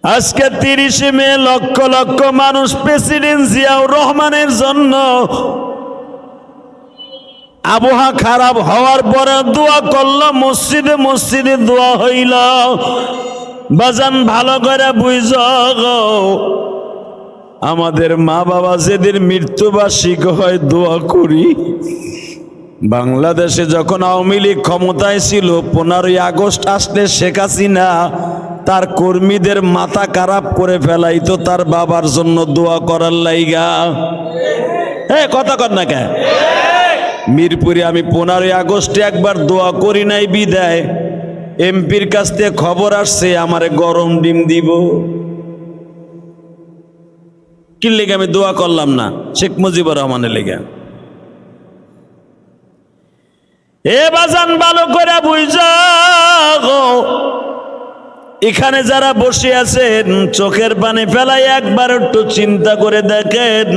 আজকে 30শে মে লক্ষ লক্ষ মানুষ প্রেসিডেন্ট জিয়াউর রহমানের জন্য আবহাওয়া খারাপ হওয়ার পরে দোয়া করলো, মসজিদে মসজিদে দোয়া হইল। বাজান ভালো করে বুঝো, আমাদের মা বাবা যেদিন মৃত্যুবার্ষিকী হয় দোয়া করি। বাংলাদেশে যখন আওয়ামী লীগ ক্ষমতায় ছিল, 15ই আগস্ট আসলে শেখ হাসিনা তার কর্মীদের মাথা খারাপ করে ফেলাইতো তার বাবার জন্য দোয়া করার লাইগা। কথা কর না কে? মিরপুরে আমি 15ই আগস্টে একবার দোয়া করি নাই বিদায় এমপির কাছ থেকে খবর আসছে আমারে গরম ডিম দিব। কি লেগে আমি দোয়া করলাম না? শেখ মুজিবুর রহমানের লেগে। এ বাজান ভালো করে বুঝা, এখানে যারা বসে আছেন চোখের পানি ফেলাই একবার একটু চিন্তা করে দেখেন।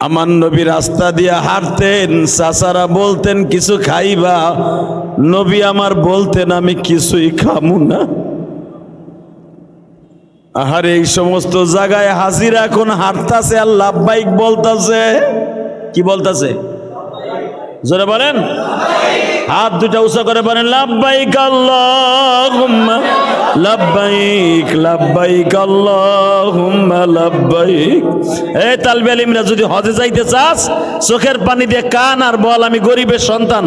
আমার নবী রাস্তা দিয়ে হাঁটতেন, চাচারা বলতেন কিছু খাইবা, নবী আমার বলতেন আমি কিছুই খামু না। আর এই সমস্ত জায়গায় হাজিরা এখন হাঁটতাছে আর লাভবাইক বলতাছে। কি বলতাছে? জোরে বলেন, হাত দুটা উঁচা করে বলেন লাভবাইক আল্লাহুম্মা লাভবাইক, লাভবাইক আল্লাহুম্মা লাভবাইক। এই তালবে আলিমরা যদি হজে যাইতে চাস চোখের পানি দিয়ে কান আর বল আমি গরিবের সন্তান।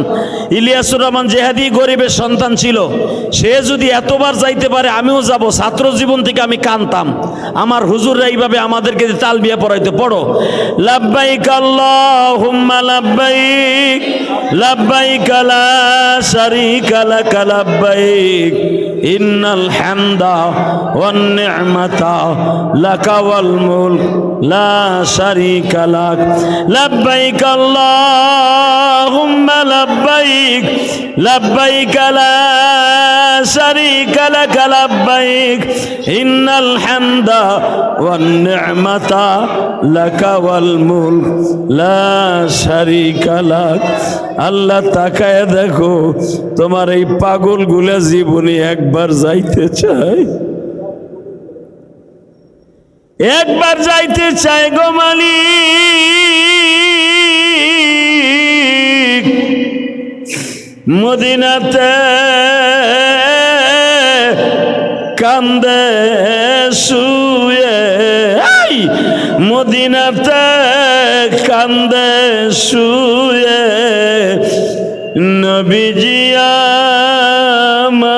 ইলিয়াসুর রহমান জেহাদি গরিবের সন্তান ছিল, সে যদি এতবার যাইতে পারে আমিও যাব। ছাত্র জীবন থেকে আমি কানতাম, আমার হুজুররা এইভাবে আমাদেরকে তালবিয়া পড়াইতে। পড়ো লাভবাইক আল্লাহুম্মা লাভবাইক, লাভবাইক লা শারীকা লাক লাভবাইক, ইন্নাল হামদা ওয়ান নি'মাতা লাকা ওয়াল মুলক লা শারীকা লাক। লাভবাইক আল্লাহুম্মা লাভবাইক, লাভবাইক লা শারীকা লাক লাভবাইক, ইন্নাল হামদা ওয়ান নি'মাতা লাকা ওয়াল মুলক লা শারীকা লাক। আল্লাহ তাকায় দেখো, তোমার এই পাগলগুলা জীবনে একবার যাইতে চায়, একবার যাইতে চায় গো মালিক। মদিনাতে কান্দে শুয়ে, মদিনাতে কান্দে শুয়ে, নবীজি আমার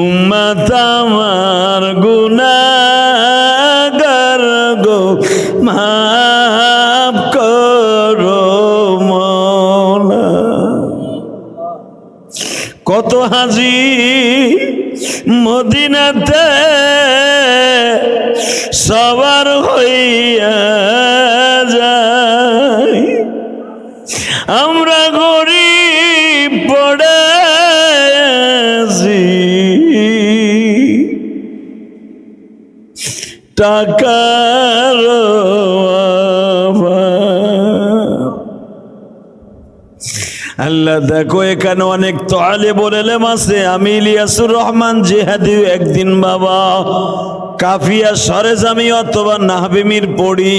উম্মত আমার গুনাহগার গো মাফ করো মওলা। কত হাজি মদিনাতে সবার হইয়া যায়, আমরা গরিব পড়ে আছি, টাকার অভাব। আল্লাহ দেখো এখানে অনেক তালেবুল ইলম আছে। আমি ইলিয়াসুর রহমান জিহাদি একদিন বাবা কাফিয়া সরেজামি অথবা নাহবিমির পড়ি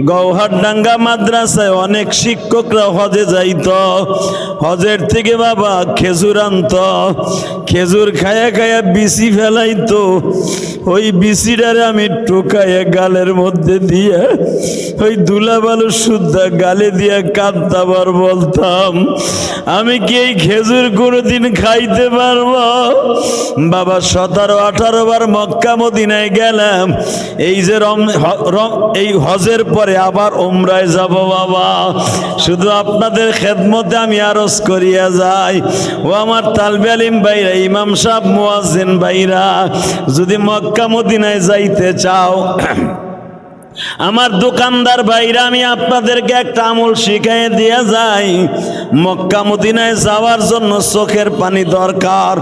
গৌহারডাঙ্গা মাদ্রাসায় অনেক শিক্ষকরা হজে যাইত। হজের থেকে বাবা খেজুর আনত, খেজুর খায়া খায়া বিসি ফেলাইতো। ওই বিসিটারে আমি টোকাইয়া গালের মধ্যে দিয়ে ওই দুলাবালু শুদ্ধা গালে দিয়ে কাঁদতাবার বলতাম, আমি কি এই খেজুর কোনোদিন খাইতে পারবো? বাবা 17-18 বার মক্কা মদিনায় গেলাম। এই যে এই হজের পরে আবার উমরায় যাব বাবা। শুধু আপনাদের খেদমতে আমি আরজ করিয়া যাই, ও আমার তালবে আলিম ভাইরা, ইমাম সাহেব, মুয়াজ্জিন ভাইরা, যদি মক্কা মদিনায় যাইতে চাও, আমার দোকানদার ভাইরা, আমি আপনাদেরকে একটা আমল শিখাই দিয়া যাই। মক্কা মদিনায় যাওয়ার জন্য চোখের পানি দরকার।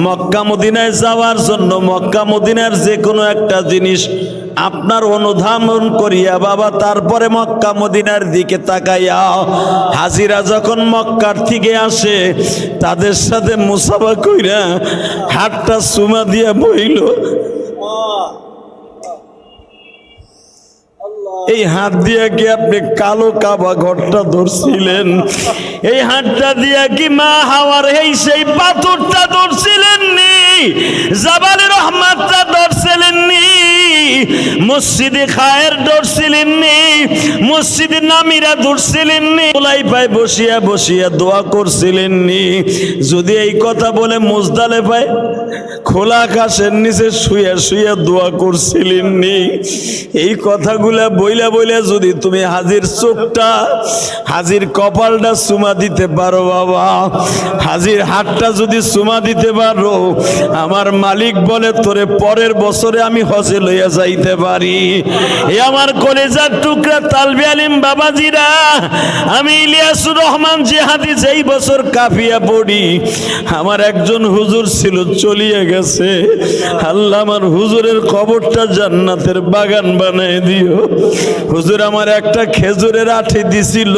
মক্কা মদিনায় যাওয়ার জন্য মক্কা মদিনার যে কোনো একটা জিনিস আপনার অনুধাবন করিয়া বাবা তারপরে মক্কা মদিনার দিকে তাকাইয়া, হাজিরা যখন মক্কার থেকে আসে তাদের সাথে মুসাফা কইরা হাতটা চুমা দিয়া বইল। এই হাত দিয়া কি আপনি কালো কাবা ঘরটা ধরছিলেন? এই হাতটা দিয়া কি মা হাওয়ার সেই পাথরটা ধরছিলেন নি? জাবালে রহমাতটা ধরছিলেন নি? মসজিদে খায়ের ধরছিলেন নি? মসজিদে নামিরা ধরছিলেন নি? ওলাই পায় বসিয়া বসিয়া দোয়া করছিলেন নি? যদি এই কথা বলে মুজদালেফায় খোলা আকাশের নিচে শুয়ে শুয়ে দোয়া করছিলেন নি? এই কথাগুলা বইলা বইলা যদি তুমি হাজির চোখটা, হাজির কপালটা চুমা দিতে পারো বাবা, হাজির হাতটা যদি চুমা দিতে পারো, আমার মালিক বলে তোরে পরের বছরে আমি হজে লইয়া যাইতে পারি। এ আমার কলেজার টুকরা তালবে আলিম বাবাজিরা, আমি ইলিয়াসুর রহমান জিহাদি যেই বছর কাফিয়া পড়ি, আমার একজন হুজুর ছিল, চলিয়ে গেছে। আল্লাহ আমার হুজুরের কবরটা জান্নাতের বাগান বানায় দিও। হুজুর আমার একটা খেজুরের আঠি দিছিল,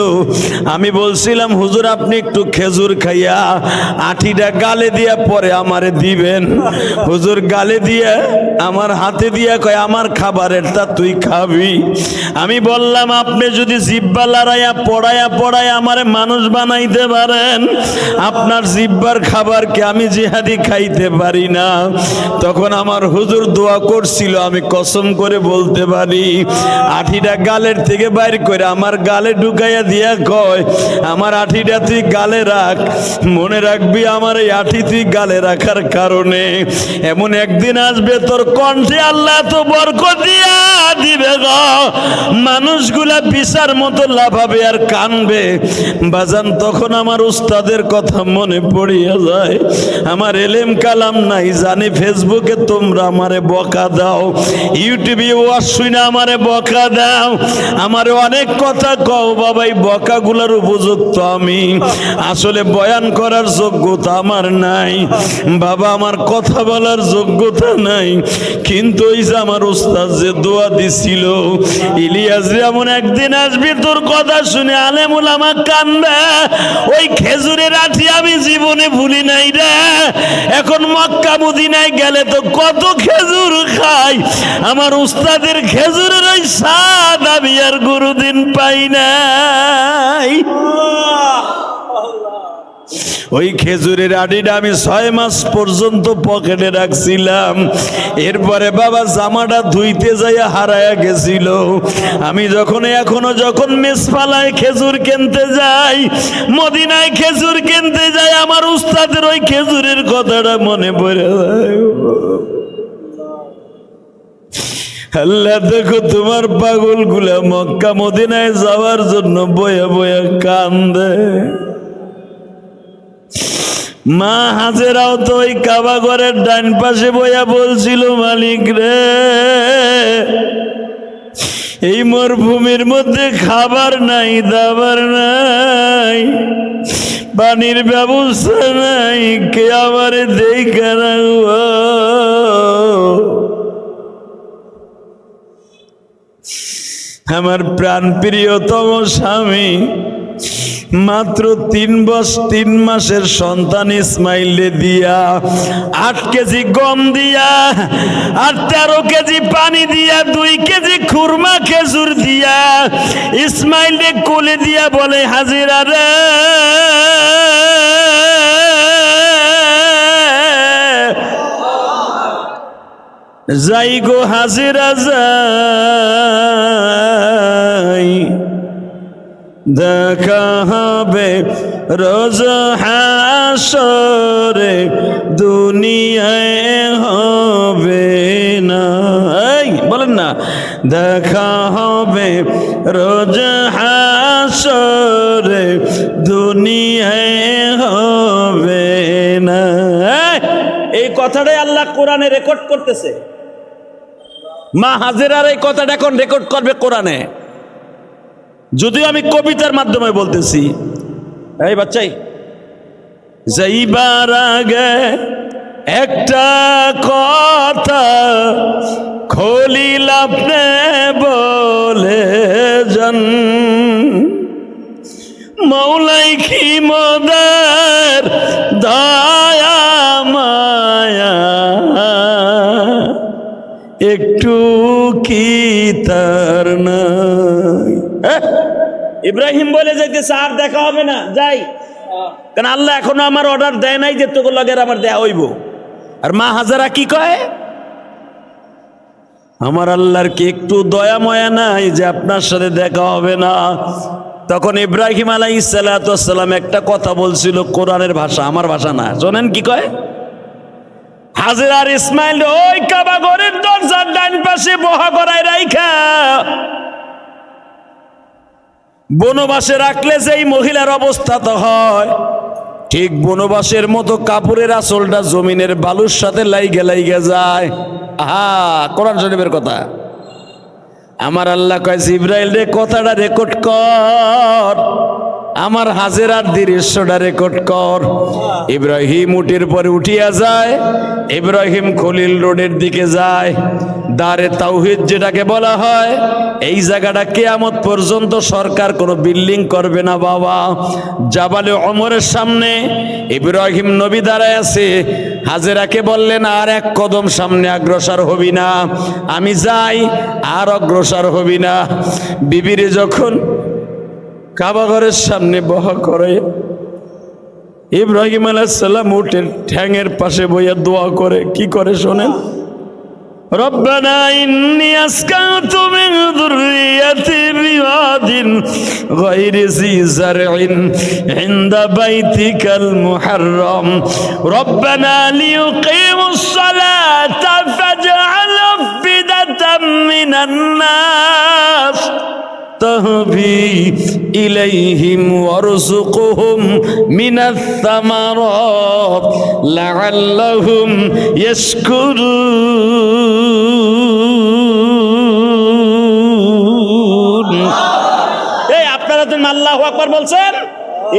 আমি বলছিলাম হুজুর আপনি একটু খেজুর খাইয়া আঠিটা গালে দিয়া পরে আমারে দিবেন। হুজুর গালে দিয়ে আমার হাতে দিয়া কয় আমার খাবারেরটা তুই খাবি। আমি বললাম আপনি যদি জিব্বা লড়াইয়া পড়ায়া পড়ায়া আমারে মানুষ বানাইতে পারেন, আপনার জিব্বার খাবারকে আমি জিহাদি খাইতে পারি না। তখন আমার হুজুর দোয়া করছিল, আমি কসম করে বলতে পারি, আঠিটা গালের থেকে বাইর করে আমার গালে ঢুকাইয়া দিয়া কয় আমার আঠিটা তুই গালে রাখ, মনে রাখবি আমার এই আঠি তুই গালে রাখার কারণে এমন একদিন আসবে তোর কণ্ঠে আল্লাহ তো বরকত দিয়া দিবে গো, মানুষগুলা বিচার মতো লাফাবে আর কানবে। বাজান তখন আমার উস্তাদের কথা মনে পড়িয়া যায়। আমার এলেম কালাম নাই, জানি ফেসবুকে তোমরা আমারে বকা দাও, ইউটিউবে ওয়াজ শুনে আমারে বকা দাও, আমারে অনেক কথা কও বাবা, এই বকাগুলোর উপযুক্ত আমি আসলে বয়ান করার যোগ্যতা আমার নাই বাবা, আমার কথা বলার যোগ্যতা নাই। কিন্তু ওই যে আমার উস্তাদ যে দোয়া দিছিল, ইলিয়াস রে এমন একদিন আসবি তোর কথা শুনে আলেম উলামা কানবে, ওই খেজুরের আঠি আমি জীবনে ভুলি নাই রে। এখন মক্কা মদিনায় গেলে তো কত খেজুর খাই, আমার উস্তাদের খেজুরের ওই স্বাদ আমি আর কোনোদিন পাই নাই। ওই খেজুরের আটিটা আমি 6 মাস পর্যন্ত পকেটে রাখছিলাম। এরপরে বাবা জামাটা ধুইতে যাইয়া হারায়া গেছিল। আমি এখনো যখন মেসপালায় খেজুর কিনতে যাই, মদিনায় খেজুর কিনতে যাই, আমার উস্তাদের ওই খেজুরের কথাটা মনে পড়ে যায়। আল্লাহ দেখো তোমার পাগল গুলা মক্কা মদিনায় যাওয়ার জন্য বয়া বয়া কান্দে। মা হাজেরাও তো ওই কাবা ঘরের ডান পাশে বয়া বলছিল, মালিক রে, এই মরুভূমির মধ্যে খাবার নাই, দাবার নাই, পানির ব্যবস্থা নাই, কে আমারে দেখা রাখবো। আমার প্রাণ প্রিয়তম স্বামী মাত্র 3 মাসের সন্তান ইসমাইলে দিয়া 8 কেজি গম দিয়া আর 13 কেজি পানি দিয়া 2 কেজি খুরমা খেজুর দিয়া ইসমাইলে কোলে দিয়া বলে, হাজিরা রে, যাই গো হাজিরা যাই, দেখা হবে রোজ হাসরে, দুনিয়ায় হবে না। এই বলেন না, দেখা হবে রোজ হাসরে, দুনিয়ায় হবে না। এই কথাটাই আল্লাহ কোরআনে রেকর্ড করতেছে। মা হাজেরার এই কথাটা এখন রেকর্ড করবে কোরআনে। যদিও আমি কবিতার মাধ্যমে বলতেছি। এই বাচ্চাই, যাইবার আগে একটা কথা খলিল আপনি বলে যান, মৌলাই কি মোদের দয়া মায়া, একটু কি তার নাই। ইব্রাহিম বলে যাইতেছে, আর দেখা হবে না, যাই, কারণ আল্লাহ এখনো আমার অর্ডার দেয় নাই যে তোকে লগের আমার দেয়া হইব। আর মা হাজারা কি কয়, আমার আল্লাহর কি একটু দয়া ময়া নাই যে আপনার সাথে দেখা হবে না? তখন ইব্রাহিম আলাইহিস সালাতু ওয়াস সালাম একটা কথা বলছিল কোরআনের ভাষা, আমার ভাষা না। শোনেন কি কয়, হাজেরা আর ইসমাইল ওই কাবা ঘরের দরজার ডান পাশে বহা করায় রাইখা, বনবাসে রাখলে যেই মহিলার অবস্থা তো হয়, ঠিক বনবাসের মতো কাপড়ের আঁচলটা জমিনের বালুর সাথে লাইগে যায়। আহা, কোরআন শরীফের কথা। আমার আল্লাহ কয়, জিবরাইল রে, কথাটা রেকর্ড কর, আমার হাজেরার দৃশ্যটা রেকর্ড কর। ইব্রাহিম উটের পরে উঠিয়া যায়, ইব্রাহিম খলিল রোডের দিকে যায়। দারে তাওহীদ যেটাকে বলা হয়, এই জায়গাটা কিয়ামত পর্যন্ত সরকার কোনো বিল্ডিং করবে না বাবা। জাবালে ওমরের সামনে ইব্রাহিম নবী দাঁড়ায় আছে। হাজেরাকে বললেন, আর 1 কদম সামনে অগ্রসর হবি না, আমি যাই, আর অগ্রসর হবি না। বিবিরে যখন কাবা ঘরের সামনে বহা করে, ইব্রাহিম আলাইহিস সালাম উটের ঠ্যাঙের পাশে বইয়া দোয়া করে। কি করে শোনেন, রব্বানা ইন্নী আসকানতু মিন যুররিয়াতি বিওয়াদিন গায়রি যী যারইন ইনদা বাইতিকাল মুহাররম রব্বানা লিয়ুকিমুস সালাতা ফাজআল আফিদাতাম মিনান নাস তাহবি ইলাইহিম ওয়ারযুকহুম মিনাস সামারাত লাআল্লাহুম ইয়াশকুরুন। এই আপনারা তো আল্লাহু আকবার বলছেন।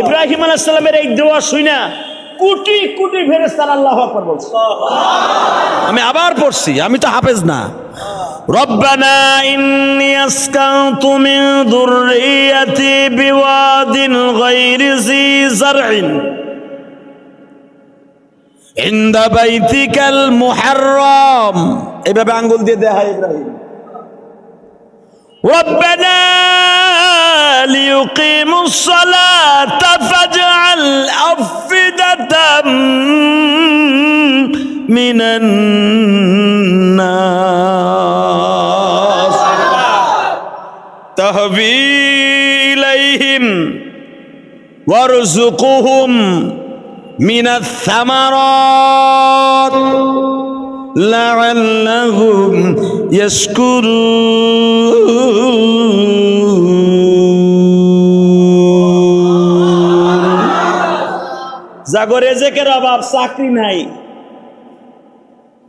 ইব্রাহিম আলাইহিস সালামের এই দোয়া শুনা কোটি কোটি ফেরেশতা আল্লাহু আকবার বলছে। আমি আবার পড়ছি, আমি তো হাফেজ না। রব্বানা ইন্নী আসকানতু মিন যুররিয়াতি বিওয়াদিন গায়রি যী যারইন ইনদা বাইতিকাল মুহাররম। এইভাবে আঙ্গুল দিয়ে দেখা ইব্রাহিম। রব্বানা লিয়ুকিমুস সালাতা ফাজআল আফিদা মিনান নাস তাহবি ইলাইহিম ওয়ারযুকুহুম মিনাস সামারাত লাআল্লাহুম ইয়াশকুরুন। জাগরে জেকের অভাব, চাকরি নাই,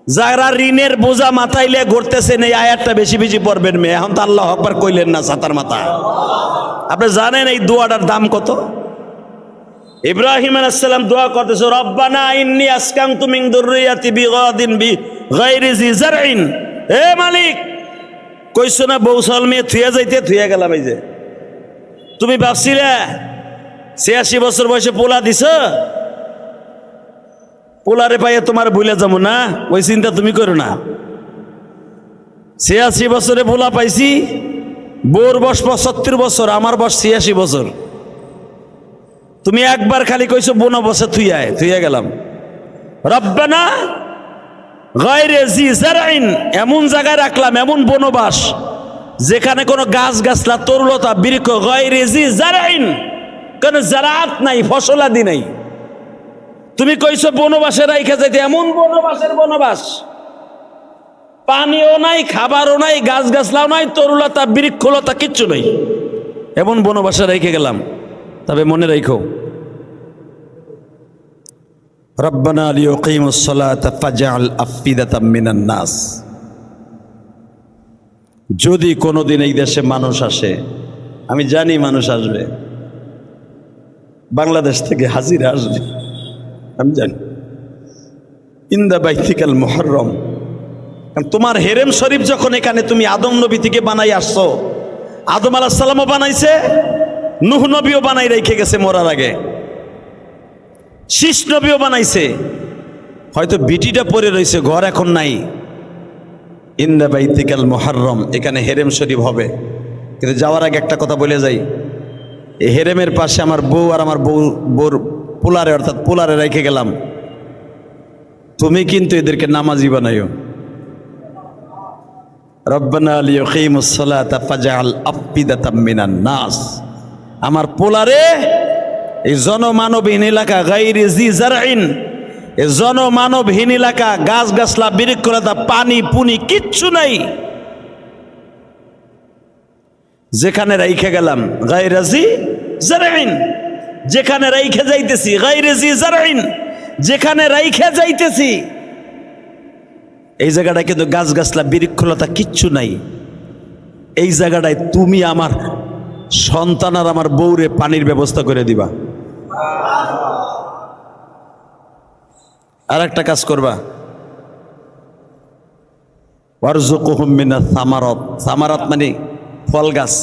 যারা ঋণের বোঝা মাথাইলে ঘুরতেছেন, এই আয়াতটা বেশি বেশি পড়বেন। মেয়ে এখন তো আল্লাহু আকবার কইলেন না ছাতার মাথা। আপনি জানেন এই দোয়াটার দাম কত? ইব্রাহিম আলাইহিস সালাম দোয়া করতেছে, রব্বানা ইন্নী আসকানতু মিন যুররিয়াতি বিগাদিন বিগাইরি জি জারইন। হে মালিক, কইছো না বৌসাল মেয়ে থুয়া যাইতে, থুয়া গেলাম। এই যে তুমি ভাবছিলে 86 বছর বয়সে পোলা দিছ, পোলারে পাইয়ে তোমার ভুলে যাবো না, ওই চিন্তা তুমি করো না। 86 বছরে পোলা পাইছি, বোর বয়স 75 বছর, আমার বয়স 86 বছর। তুমি একবার খালি কইছো বোন বসে থুইয়া গেলাম। রব্বানা গায়রে জি জারইন, এমন জায়গায় রাখলাম, এমন বনবাস যেখানে কোনো গাছ গাছলা তরুলতা বৃক্ষ, গায়রে জি জারইন, কোনো জারাত নাই, ফসলাদি নাই। তুমি কইছো বনবাসে রাইখা যাইতে, এমন বনবাসের বনবাস, পানিও নাই, খাবারও নাই, গাছ গাছলাও নাই, তরুলতা বৃক্ষলতা কিচ্ছু নাই, এমন বনবাসে রেখে গেলাম। তবে মনে রাখো, রব্বানা লিয়ুকিমুস সালাতা ফাজআল আফিদাতাম মিনান নাস। যদি কোনোদিন এই দেশে মানুষ আসে, আমি জানি মানুষ আসবে, বাংলাদেশ থেকে হাজিরা আসবে, আমি জানি, ইন্দা বাইতিকাল মুহররম। তোমার হেরেম শরীফ যখন এখানে তুমি আদম নবী থেকে বানাই আসছো, আদম আলাইহিস সালামও বানাইছে, নূহ নবীও বানাই রেখে গেছে মরার আগে, শীষ নবীও বানাইছে। হয়তো বিটিটা পড়ে রয়েছে, ঘর এখন নাই। ইন্দা বাইতিকাল মুহররম, এখানে হেরেম শরীফ হবে। কিন্তু যাওয়ার আগে একটা কথা বলে যাই, এই হেরেমের পাশে আমার বউ আর আমার বউর পোলারে, অর্থাৎ পোলারে রেখে গেলাম। তুমি কিন্তু এদেরকে নামাজি বানাইও। রব্বানা লিয়ুকিমুস সালাতা ফাজআল আফিদাতাম মিনান নাস। আমার পোলারে এই জনমানবহীন এলাকা, গায়রি জি জারইন, এই জনমানবহীন এলাকা, গাছ গাছলা বৃক্ষলতা পানি পুনি কিচ্ছু নাই, যেখানে রাইখে গেলাম গায়রি জি জারইন, যেখানে রাইখে যাইতেছি গায়রি জি জারইন, যেখানে রাইখে যাইতেছি এই জায়গাটায় কিন্তু গাছ গাছলা বৃক্ষলতা কিচ্ছু নাই। এই জায়গাটায় তুমি আমার সন্তান আর আমার বউরে পানির ব্যবস্থা করে দিবা। আর একটা কাজ করবা, ওয়ারযুকুহুম মিনাস সামারাত। সামারাত মানে ফল গাছ,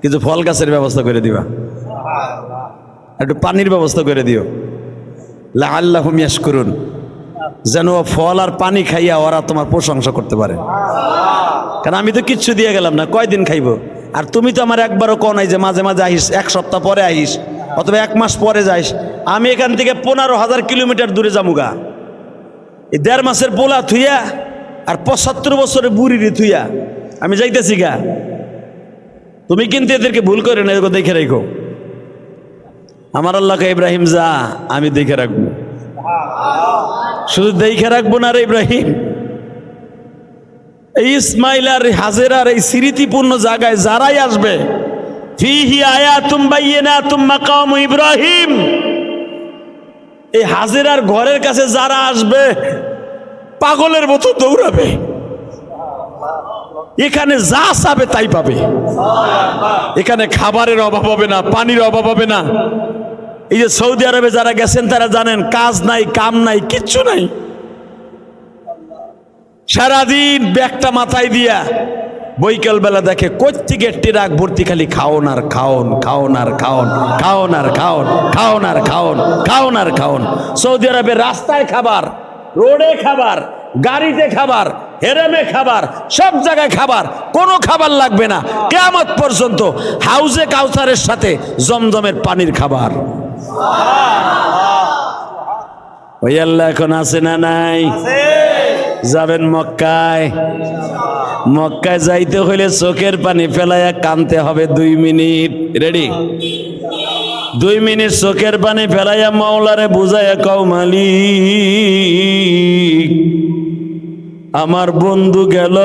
কিছু ফল গাছের ব্যবস্থা করে দিবা, একটু পানির ব্যবস্থা করে দিও। লাআল্লাহুম ইয়াশকুরুন, যেন ফল আর পানি খাইয়া ওরা তোমার প্রশংসা করতে পারে। কারণ আমি তো কিচ্ছু দিয়ে গেলাম না, কয়দিন খাইব? আর তুমি তো আমার একবারও কও নাই যে মাঝে মাঝে আহিস, এক সপ্তাহ পরে আহিস, অথবা 1 মাস পরে যাইস। আমি এখান থেকে 15,000 কিলোমিটার দূরে যামুগা, এই 1.5 মাসের পোলা থুইয়া আর 75 বছরের বুড়িরে থুইয়া আমি যাইতেছি গা। তুমি কিন্তু এদেরকে ভুল করে না, এদেরকে দেখে রাখো। আমার আল্লাহকে ইব্রাহিম যা, আমি দেখে রাখবো। শুধু দেখে রাখবো না রে ইব্রাহিম, এই ইসমাইল আর হাজেরার এই স্মৃতিপূর্ণ জায়গায় যারাই আসবে, ফিহি আয়াতুম বাইয়িনাতুম মাকাম ইব্রাহিম, এই হাজেরার ঘরের কাছে যারা আসবে পাগলের মতো দৌড়াবে। এখানে যা চাবে তাই পাবে, এখানে খাবারের অভাব হবে না, পানির অভাব হবে না। এই যে সৌদি আরবে যারা গেছেন তারা জানেন, কাজ নাই, কাম নাই, কিচ্ছু নাই। সারাদিন ব্যাগটা মাথায় দিয়া বৈকাল বেলা দেখে কোত্থেকে ট্রাক ভর্তি খালি খাওন আর খাওন, খাওন আর খাওন, খাওন আর খাওন, খাওন আর খাওন, খাওন আর খাওন। সৌদি আরবে রাস্তায় খাবার, রোডে খাবার, গাড়িতে খাবার, হেরেমে খাবার, সব জায়গায় খাবার, কোনো খাবার লাগবে না কিয়ামত পর্যন্ত। হাউজে কাউসারের সাথে জমজমের পানির খাবার। ওই আল্লাহ এখন আছে না নাই? যাবেন মক্কায়। মক্কায় যাইতে হইলে চোখের পানি ফেলাইয়া কানতে হবে 2 মিনিট। রেডি? 2 মিনিট চোখের পানি ফেলাইয়া মাওলারে বুঝাইয়া কও, মালিক আমার বন্ধু গেল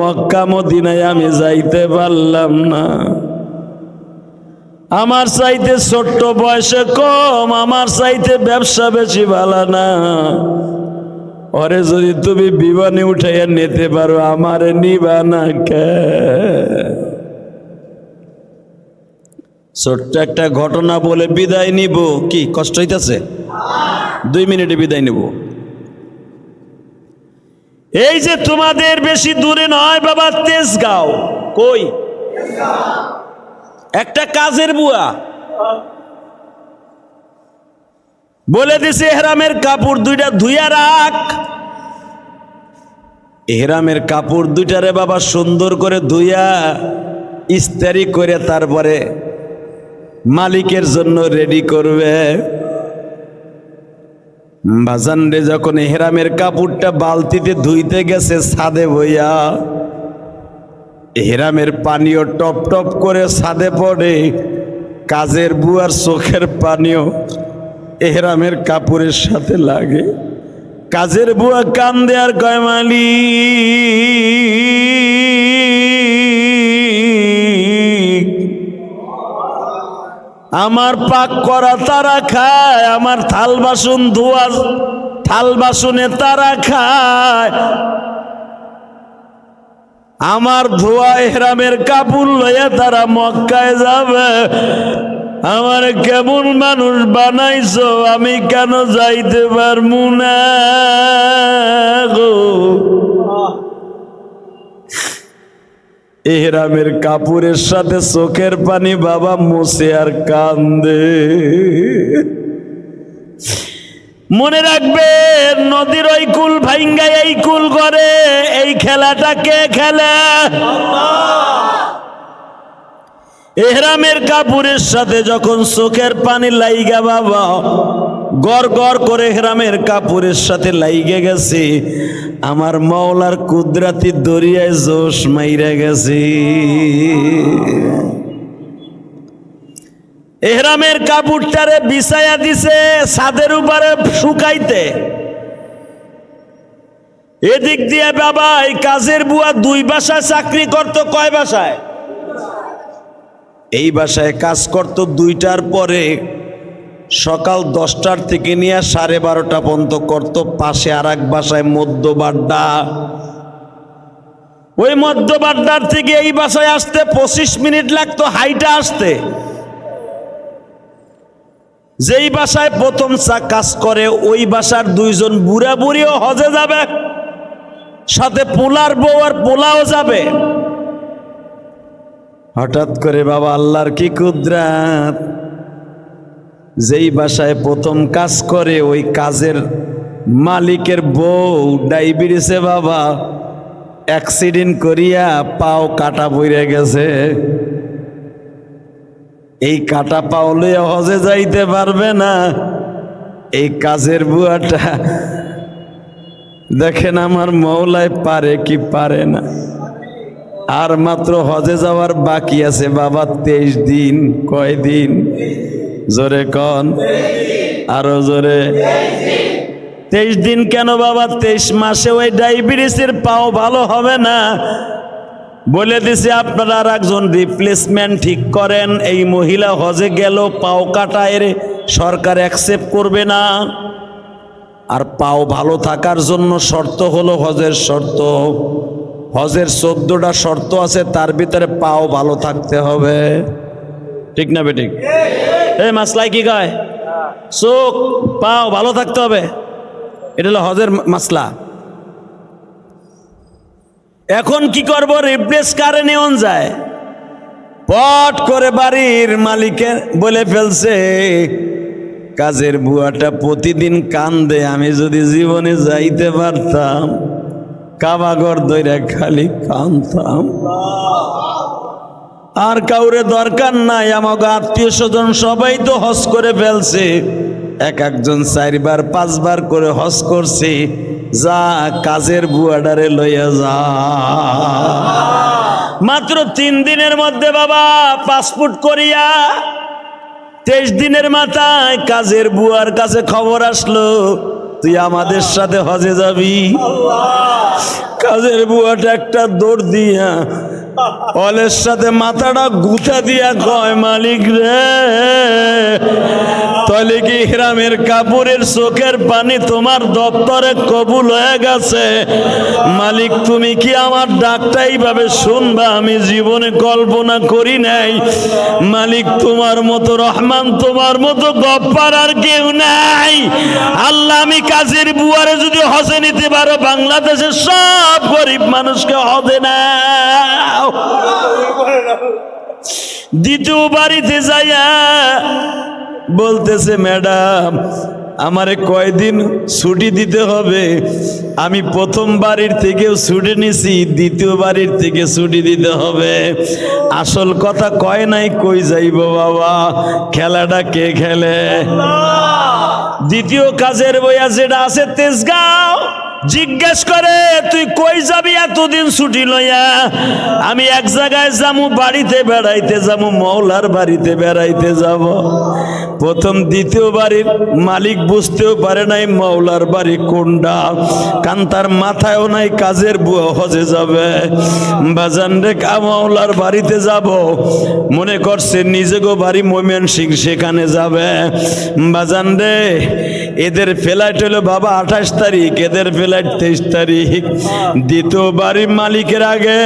মক্কা মদিনায়, আমি যাইতে পারলাম না। আমার চাইতে ছোট্ট বয়সে কম, আমার চাইতে ব্যবসা বেশি ভালো না। ওরে যদি তুমি বিমানে উঠাইয়া নিতে পারো, আমারে নিবা না কে? ছোট্ট একটা ঘটনা বলে বিদায় নিব। কি কষ্ট হইতেছে? 2 মিনিটে বিদায় নিব। এই যে তোমাদের বেশি দূরে নয় বাবা, তেজগাঁও। কই? একটা কাজের বুয়া বলে দিছে, এহরামের কাপড় 2টা ধুইয়া রাখ। এহরামের কাপড় 2টারে বাবা সুন্দর করে ধুইয়া ইস্ত্রি করে তারপরে মালিকের জন্য রেডি করবে। বাজান রে, যখন এহরামের কাপড়টা বালতিতে ধুইতে গেছে ছাদে বইয়া, এহরামের পানিও টপ টপ করে ছাদে পড়ে। কাজের বুয়ার চোখের পানিও এহরামের কাপড়ের সাথে লাগে। কাজের বুয়া কান্দে আর কয়, মালিক আমার পাক করা তারা খায়, আমার থাল বাসন ধোয়া থাল বাসনে তারা খায়, আমার ধোয়া এহরামের কাপড় লইয়া তারা মক্কায় যাবে। আমার কেমন মানুষ বানাইছো, আমি কেন যাইতে পারবো না গো? এহরামের কাপড়ের সাথে চোখের পানি বাবা মুছে আর কান্দে। মনে রাখবে, নদীর ওই কুল ভাঙ্গা এই কুল করে, এই খেলাটা কে খেলে? এহরামের কাপড়ের সাথে যখন চোখের পানি লাইগা বাবা গড় গড় করে এহরামের কাপড়ের সাথে লাইগে গেছে, আমার মাওলার কুদরাতি দরিয়ায় জোশ মাইরা গেছে। এহরামের কাপড়টারে বিছায়া দিছে ছাদের উপরে শুকাইতে। এদিক দিয়ে বাবা এই কাজের বুয়া 2 বাসায় চাকরি করত। কয় বাসায়? এই বাসায় কাজ করত 2টার পরে, সকাল 10টার থেকে নিয়ে 12:30 পর্যন্ত করত। পাশে আর এক বাসায় মধ্যবাড্ডা। ওই মধ্যবাড্ডার থেকে এই বাসায় আসতে 25 মিনিট লাগতো হাইটা আসতে। যেই বাসায় প্রথম কাজ করে ওই বাসার 2 জন বুড়া বুড়িও হজে যাবে, সাথে পোলার বউ আর পোলাও যাবে। হঠাৎ করে বাবা আল্লাহর কি কুদরত, যেই বাসায় প্রথম কাজ করে ওই কাজের মালিকের বউ ডায়াবেটিসে বাবা অ্যাক্সিডেন্ট করিয়া পাও কাটা পড়ে গেছে। এই কাটা পাও লইয়া হজে যাইতে পারবে না। এই কাজের বুয়াটা দেখেন আমার মওলায় পারে কি পারে না। আর মাত্র হজে যাওয়ার বাকি আছে বাবা 23 দিন। কয় দিন? জোরে কন, আরো জোরে। 23 দিন কেন বাবা? 23 মাসে ওই ডায়াবেটিসের পাও ভালো হবে না। বলে দিছে আপনারা আর একজন রিপ্লেসমেন্ট ঠিক করেন। এই মহিলা হজে গেল পাও কাটা, এর সরকার অ্যাকসেপ্ট করবে না। আর পাও ভালো থাকার জন্য শর্ত হলো হজের শর্ত। হজের 14টা শর্ত আছে, তার ভিতরে পাও ভালো থাকতে হবে। ঠিক না বেঠিক? এই মাসলাই কি কয়? চোখ পাও ভালো থাকতে হবে, এটা হলো হজের মাসলা। এখন কি করব? রিপ্লেস কারে নেওয়া যায়? পট করে বাড়ির মালিকের বলে ফেলছে, কাজের বুয়াটা প্রতিদিন কান্দে, আমি যদি জীবনে যাইতে পারতাম কাবাঘর দইরা খালি কান্দতাম। আর কাউরে দরকার নাই, আমাকে আত্মীয় স্বজন সবাই তো হজ করে ফেলছে, একজন 4 বার 5 বার করে হজ করছে, যা কাজের বুয়াডারে লইয়া যা। মাত্র 3 দিনের মধ্যে বাবা পাসপোর্ট করিয়া 23 দিনের মাথায় কাজের বুয়ার কাছে খবর আসলো, তুই আমাদের সাথে হজে যাবি। কাজের বুয়াটা একটা দৌড় দিয়া অলের সাথে মাথাটা গুথা দিয়া কয়, মালিক রে, তাহলে কি ইহরামের কাপড়ের চোখের পানি তোমার দপ্তরে কবুল হয়ে গেছে? মালিক তুমি কি আমার ডাকটা এইভাবে শুনবা? আমি জীবনে কল্পনা করি নাই। মালিক তোমার মতো রহমান, তোমার মতো গফফার আর কেউ নাই। আল্লাহ, আমি কাজের বুয়ারে যদি হজে নিতে পারো, বাংলাদেশের সব গরিব মানুষকে হজে নাও। দ্বিতীয় বাড়িতে যাইয়া বলতেছে, ম্যাডাম আমারে কয়দিন ছুটি দিতে হবে? আমি প্রথম বাড়ির থেকেও ছুটি নিছি, দ্বিতীয় বাড়ির থেকে ছুটি দিতে হবে। আসল কথা কয় নাই, কই যাইব বাবা? খেলাটা কে খেলে? দ্বিতীয় কাজের বইয়া যেটা আছে তেজগাঁও, জিজ্ঞেস করে তুই কই যাবি এতদিন ছুটি লইয়া? আমি এক জায়গায় যাবো, বাড়িতে বেড়াইতে যাবো, মৌলার বাড়িতে বেড়াইতে যাব। প্রথম দ্বিতীয় বাড়ির মালিক বুঝতেও পারে নাই মৌলার বাড়ি কোনটা, কান্তার মাথায়ও নাই কাজের বুয়া হজে যাবে। বাজান রে, মৌলার বাড়িতে যাব মনে করছে, নিজেগো বাড়ি ময়মনসিংহ, সেখানে যাবে। বাজান রে, এদের ফ্লাইট হলো বাবা 28 তারিখ, এদের ফ্লাইট 23 তারিখ। দ্বিতীয় বাড়ির মালিকের আগে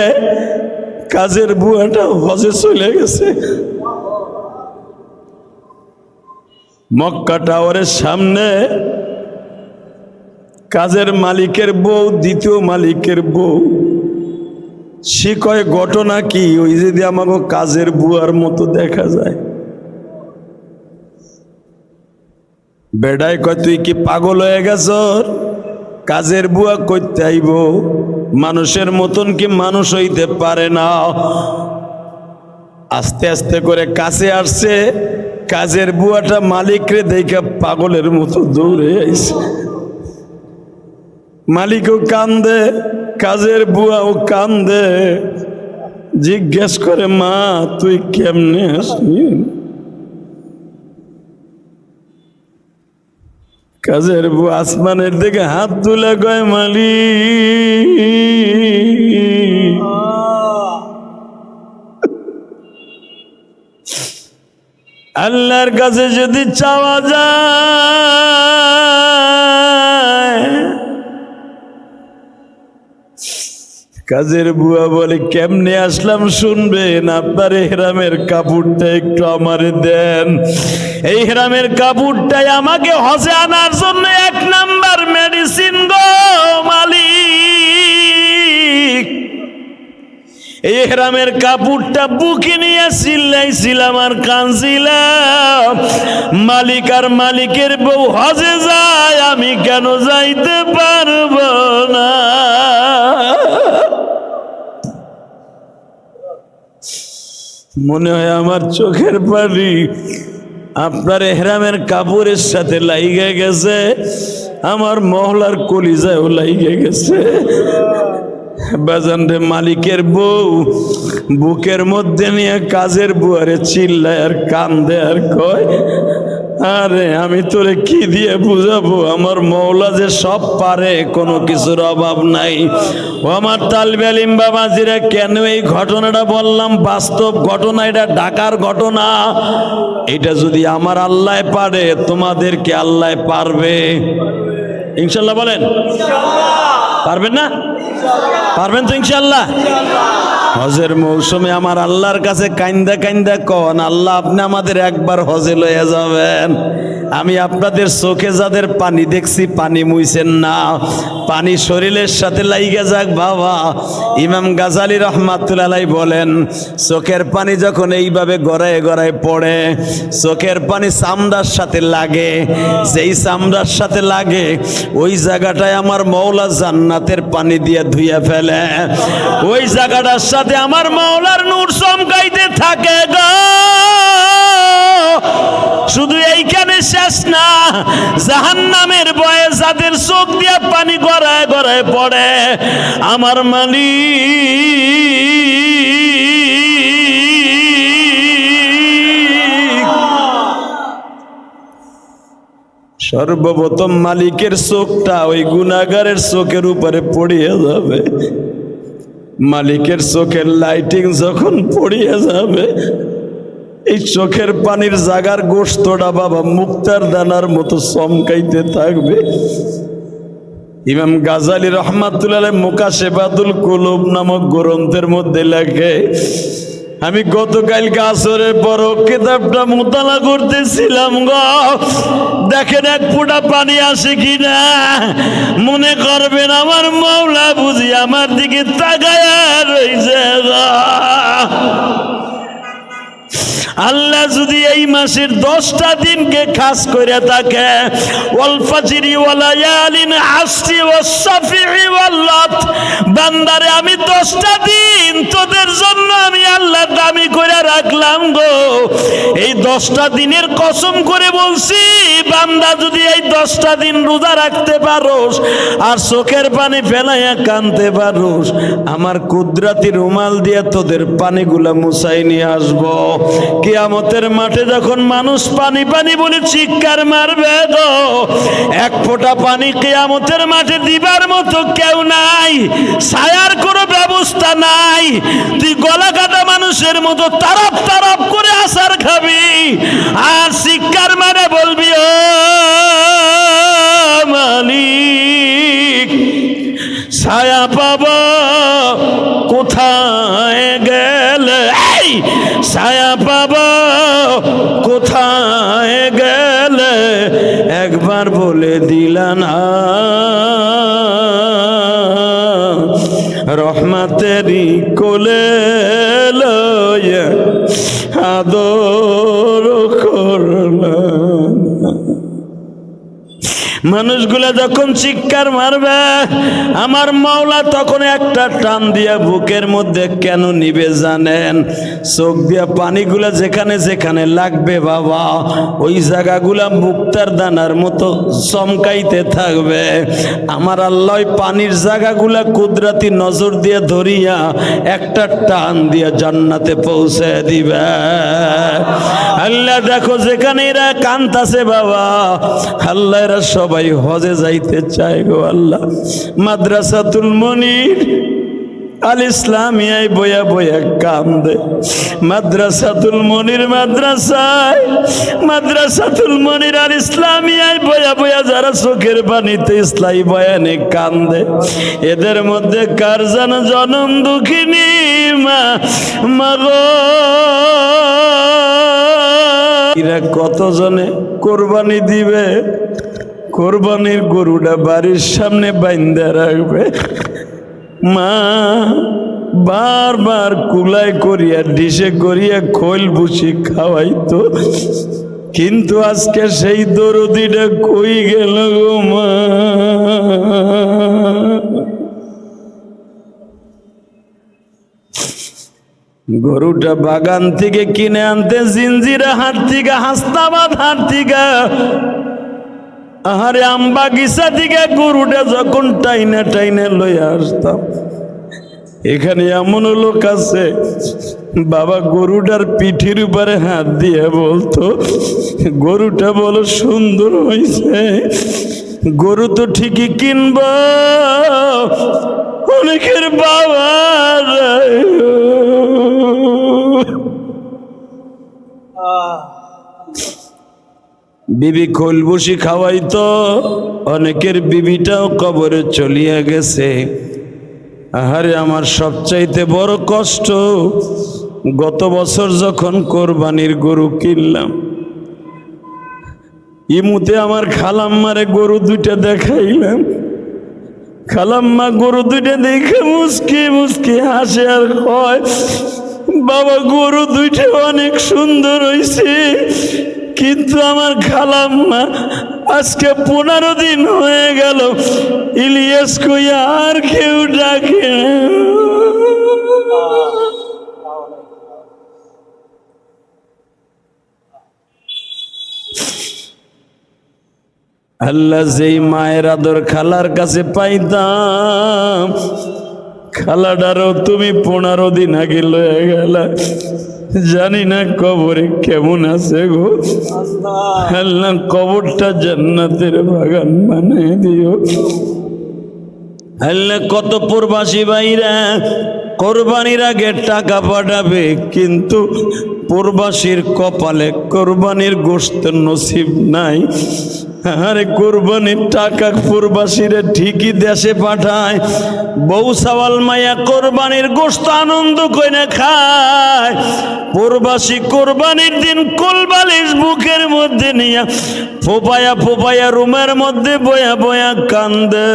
কাজের বুয়াটা হজে চলে গেছে। মক্কা টাওয়ারের সামনে কাজের মালিকের বউ, দ্বিতীয় মালিকের বউ, সে কয় ঘটনা কি? ওই যদি আমাকে কাজের বুয়ার মতো দেখা যায়। বেড়াই কয়, তুই কি পাগল হয়ে গেছ? কাজের বুয়া করতে আইব? মানুষের মতন কি মানুষ হইতে পারে না? আস্তে আস্তে করে কাছে আসছে, কাজের বুয়াটা মালিকরে দেখে পাগলের মতো দৌড়ে আইছে। মালিকও কান্দে, কাজের বুয়াও কান্দে। জিজ্ঞেস করে, মা তুই কেমনে আসলি? কাজের বুয়া আসমানের দিকে হাত তুলে কয়, মালিক আল্লাহর কাছে যদি চাওয়া যায়। কাজের বুয়া বলে, কেমনে আসলাম শুনবেন? আপনার ইহরামের কাপড়টা একটু আমারে দেন। এই ইহরামের কাপড়টাই আমাকে হজে আনার জন্য 1 নাম্বার মেডিসিন গো মালিক। এই ইহরামের কাপড়টা বুকে নিয়ে চিল্লাইছিলাম আর কাঁদছিলাম, মালিক আর মালিকের বউ হজে যায়, আমি কেন যাইতে পারবো না? মনে হয় আমার চোখের পানি আপনার ইহরামের কাপড়ের সাথে লাইগে গেছে, আমার মহলার কলিজায়ও লাইগে গেছে। বাজান রে, মালিকের বউ বুকের মধ্যে নিয়ে কাজের বুয়ারে চিল্লায় আর কান্দে আর কয়, আরে আমি তোরে কি দিয়ে বুঝাবো? আমার মওলা যে সব পারে, কোনো কিছুর অভাব নাই। ও আমার তালবে আলিম বাবাজিরা, কেন এই ঘটনাটা বললাম? বাস্তব ঘটনা, এটা ঢাকার ঘটনা। এটা যদি আমার আল্লাহ পারে, তোমাদেরকে আল্লাহ পারবে ইনশাল্লাহ। বলেন পারবেন না? পারবেন তো ইনশাল্লাহ। হজের মৌসুমে আমার আল্লাহর কাছে কাইন্দা কাইন্দা কন, আল্লাহ আপনি আমাদের একবার হজে লইয়া যাবেন। আমি আপনাদের চোখে যাদের পানি দেখছি, পানি মুইছেন না, পানি শরীরের সাথে লাইগা যাক বাবা। ইমাম গাজালি রহমাতুল্লাহ আলাইহি বলেন, চোখের পানি যখন এইভাবে গড়ায় গড়ায় পড়ে, চোখের পানি চামড়ার সাথে লাগে, যেই চামড়ার সাথে লাগে ওই জায়গাটায় আমার মওলা জান্নাতের পানি দিয়ে ধুইয়া ফেলে। ওই জায়গাটার সাথে আমার মওলার নূর চমকাইতে থাকে গো। শুধু এইখানে শেষ না। জাহান্নামের ভয়ে যাদের চোখ দিয়ে পানি গড়ায় গড়ায় পড়ে, আমার মালিক সর্বপ্রথম মালিকের চোখটা ওই গুনাহগারের চোখের উপরে পড়িয়ে যাবে। মালিকের চোখের লাইটিং যখন পড়িয়ে যাবে, এই চোখের পানির জাগার গোশতটা বাবা মুক্তার দানার মতো চমকাইতে থাকবে। ইমাম গাজালি রহমাতুল্লাহ মুকাশেফাতুল কুলুব নামক গ্রন্থের মধ্যে লেখে, আমি গতকালকে আসরের পর কিতাবটা মুতালা করতেছিলাম গো, দেখেন এক ফোঁটা পানি আসে কিনা। মনে করবেন আমার মাওলা বুঝি আমার দিকে তাকায়া রইছে গো। আল্লাহ যদি এই মাসের 10টা দিনকে খাস করে থাকে, ওয়াল ফাজরি ওয়া লায়ালিন আশরি ওয়াস শাফিঈ ওয়াল লাত, বান্দারে আমি 10টা দিন তোদের জন্য আমি আল্লাহ দামি করে রাখলাম গো। এই 10টা দিনের কসম করে বলছি, বান্দা যদি এই 10টা দিন রোজা রাখতে পারোস আর চোখের পানি ফেলাইয়া কাঁদতে পারোস, আমার কুদরতি রুমাল দিয়ে তোদের পানিগুলা মুছাই নিয়ে আসবো। কিয়ামতের মাঠে যখন মানুষ পানি পানি বলে চিৎকার মারবে গো, এক ফোঁটা পানি কিয়ামতের মাঠে দিবার মতো কেউ নাই, ছায়ার কোনো ব্যবস্থা নাই। তুই গলা কাটা মানুষের মতো তারাপ তারাপ করে আসার খাবি আর চিৎকার মারে বলবি, ও মালিক ছায়া পাবো কোথায় গেলে, ছায়া পাবো কোথায় গেলে একবার বলে দিলা না। রহমতেরই কোলে লয়ে আদর করলাম। মানুষগুলা যখন চিৎকার মারবে, আমার মাওলা তখন একটা টান দিয়া বুকের মধ্যে কেন নিবে জানেন? চোখ দিয়া পানিগুলা যেখানে যেখানে লাগবে বাবা, ওই জায়গাগুলা মুক্তার দানার মতো চমকাইতে থাকবে। আমার আল্লাহ পানির জায়গাগুলা কুদরতি নজর দিয়ে ধরিয়া একটা টান দিয়া জান্নাতে পৌঁছে দিবে। আল্লাহ দেখো যেখানে এরা কান্তাছে বাবা, আল্লাহ এরা সবাই হজে যাইতে চায় গো আল্লাহ। মাদ্রাসাতুল মনির আল ইসলামিয়ায় বয়া বয়া কান্দে। মাদ্রাসাতুল মনির মাদ্রাসাতুল মনির আল ইসলামিয়ায় বয়া বয়া যারা চোখের পানিতে ইসলামী বয়ানে কান্দে, এদের মধ্যে কার যেন জনম দুঃখিনী মা গো। এরা কতজনে কোরবানি দিবে, কোরবানির গরুটা বাড়ির সামনে বাইন্ধা রাখবে, মা বারবার কুলাই করিয়া ডিশে করিয়া খোল বুঝি খাওয়াইতো, কিন্তু আজকে সেই দরদিটা কই গেল গো মা। গরুটা বাগান থেকে কিনে আনতে জিঞ্জিরা হাট থেকে, হাসনাবাদ হাট থেকে, আহারে আমবাগিচা থেকে গরুটা যখন টাইনে টাইনে লইয়া আসতাম, এখানে এমন লোক আছে বাবা গরুটার পিঠির উপরে হাত দিয়ে বলতো, গরুটা বলো সুন্দর হয়েছে, গরু তো ঠিকই কিনব। অনেকের বাবা বিবি খোল বসি খাওয়াইতো, অনেকের বিবিটাও কবরে চলিয়া গেছে। আহারে আমার সবচাইতে বড় কষ্ট, গত বছর যখন কোরবানির গরু কিনলাম, ইমুতে আমার খালাম্মারে গরু দুইটা দেখাইলাম, খালাম্মা গরু দুইটা দেখে মুসকি মুসকি হাসে আর কয়, বাবা গরু দুইটা অনেক সুন্দর হয়েছে, কিন্তু আমার খালাম্মা আজকে 15 দিন হয়ে গেল ইলিয়াস কইয়া আর কেউ ডাকে। আল্লাহ যেই মায়ের আদর খালার কাছে পাইতাম, খালাডারও তুমি 15 দিন আগে লয়ে গেলা। জানি না কবরে কেমন আছে গো আল্লাহ, কবরটা জান্নাতের বাগান বানিয়ে দিও আল্লাহ। কত প্রবাসী ভাইরা কোরবানির আগে টাকা পাঠাবে, কিন্তু প্রবাসীর কপালে কোরবানির গোশত নসিব নাই। আরে কোরবানির টাকা প্রবাসীরা ঠিকই দেশে পাঠায়, বউ সাওয়াল মায়া কোরবানির গোশত আনন্দ কইরা খায়। প্রবাসী কোরবানির দিন কোলবালিশ বুকের মধ্যে নিয়া ফোপায়া ফোপায়া রুমের মধ্যে বয়া বয়া কান্দে।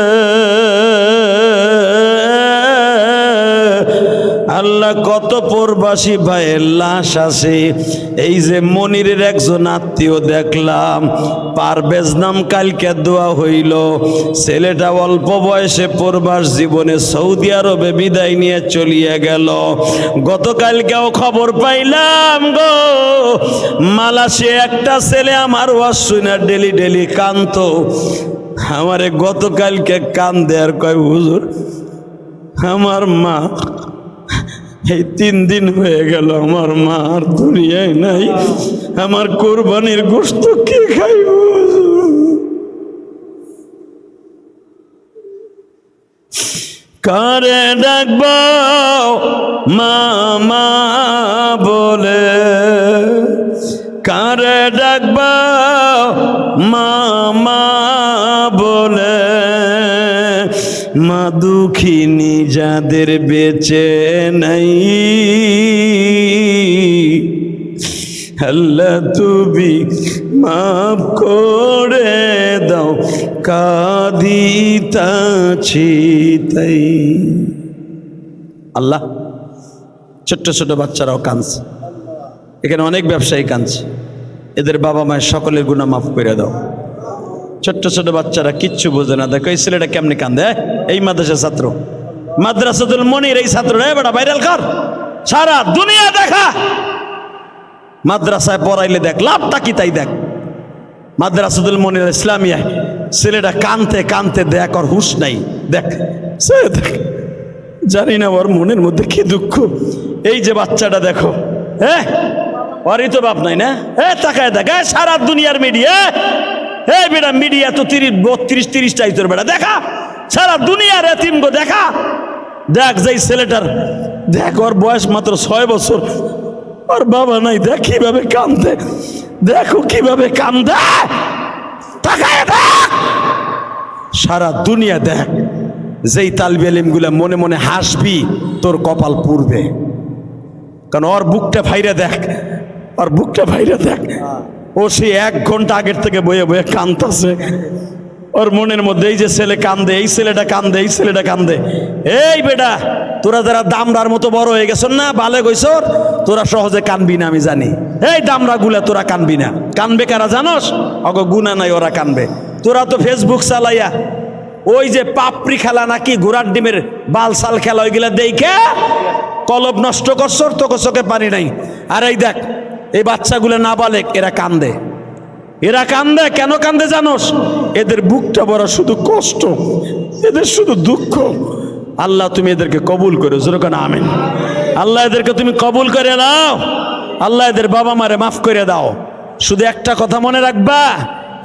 আল্লাহ কত প্রবাসী ভাইয়ের লাশ আছে। এই যে মনিরের একজন আত্মীয় দেখলাম, পারভেজ নাম, কালকে দোয়া হইল, ছেলেটা অল্প বয়সে প্রবাস জীবনে সৌদি আরবে বিদায় নিয়ে চলিয়ে গেল। গতকালকেও খবর পাইলাম গো, মালয়েশিয়া একটা ছেলে আমার ওয়াজ শুনে ডেলি ডেলি কাঁদতো। আমারে গতকালকে কান্দে আর কয়, হুজুর আমার মা এই 3 দিন হয়ে গেল, আমার মা আর দুনিয়ায় নাই, আমার কোরবানির গোশত কে খাইব? কারে ডাকব মা বলে, কারে ডাকব মা বলে, মা দুঃখিনী যাদের বেঁচে নাই, আল্লাহ তুমি মাফ করে দাও, কাঁদিতাছি তাই। আল্লাহ, ছোট্ট ছোট বাচ্চারাও কাঁদছে, এখানে অনেক ব্যবসায়ী কাঁদছে, এদের বাবা মায়ের সকলের গুনাহ মাফ করে দাও। ছোট্ট ছোট বাচ্চারা কিচ্ছু বোঝে না, দেখো এই ছেলেটা কেমনে কান্দে। এই মাদ্রাসার ছাত্র, মাদ্রাসাতুল মনির এই ছাত্র, বেটা ভাইরাল কর, সারা দুনিয়া দেখা। মাদ্রাসায় পড়াইলে দেখ, লাভটা কি তাই দেখ। মাদ্রাসাতুল মনির ইসলামিয়া, ছেলেটা কানতে কানতে দেখ, ওর হুশ নাই, দেখ দেখ, জানি না ওর মনের মধ্যে কি দুঃখ। এই যে বাচ্চাটা দেখো, হ্যাঁ ওরই তো বাপ নাই না, তাকায় দেখ, সারা দুনিয়ার মিডিয়া, বেটা মিডিয়া তো 32-33টাই তোর বেটা দেখা, সারা দুনিয়ার এতিম গো দেখা। দেখ যেই ছেলেটার, দেখ ওর বয়স মাত্র 6 বছর, ওর বাবা নাই, দেখ কিভাবে কান্দে, দেখো কিভাবে কান্দে, তাকায় দেখ। সারা দুনিয়া দেখ, যেই তালবে ইলমগুলা মনে মনে হাসবি, তোর কপাল পুড়বে, কারণ ওর বুকটা ভাইরা দেখ, ওর বুকটা ভাইরা দেখ। ও সে 1 ঘন্টা আগের থেকে বয়ে বয়ে কান্দতেছে, ওর মনের মধ্যে এই যে ছেলে কান্দে, এই ছেলেটা কান্দে, এই ছেলেটা কান্দে। এই বেটা, তোরা যারা দামড়ার মতো বড় হয়ে গেছ না, ভালো গইছ, তোরা সহজে কানবি না আমি জানি। এই দামড়া গুলা তোরা কানবি না, কানবে কারা জানোস? অগ গুণা নাই, ওরা কানবে। তোরা তো ফেসবুক চালাইয়া ওই যে পাপড়ি খেলা নাকি ঘোড়ার ডিমের বালসাল খেলা, ওইগুলা দেখে কলব নষ্ট করছ, তোকে চোখে পানি নাই। আর এই দেখ, এই বাচ্চাগুলো নাবালেক, এরা কান্দে, এরা কান্দে। কেন কান্দে জানোস? এদের বুকটা বড় শুধু কষ্ট, এদের শুধু দুঃখ। আল্লাহ তুমি এদেরকে কবুল করো, যেরকম আমিন। আল্লাহ এদেরকে তুমি কবুল করে দাও, আল্লাহ এদের বাবা মারে মাফ করে দাও। শুধু একটা কথা মনে রাখবা,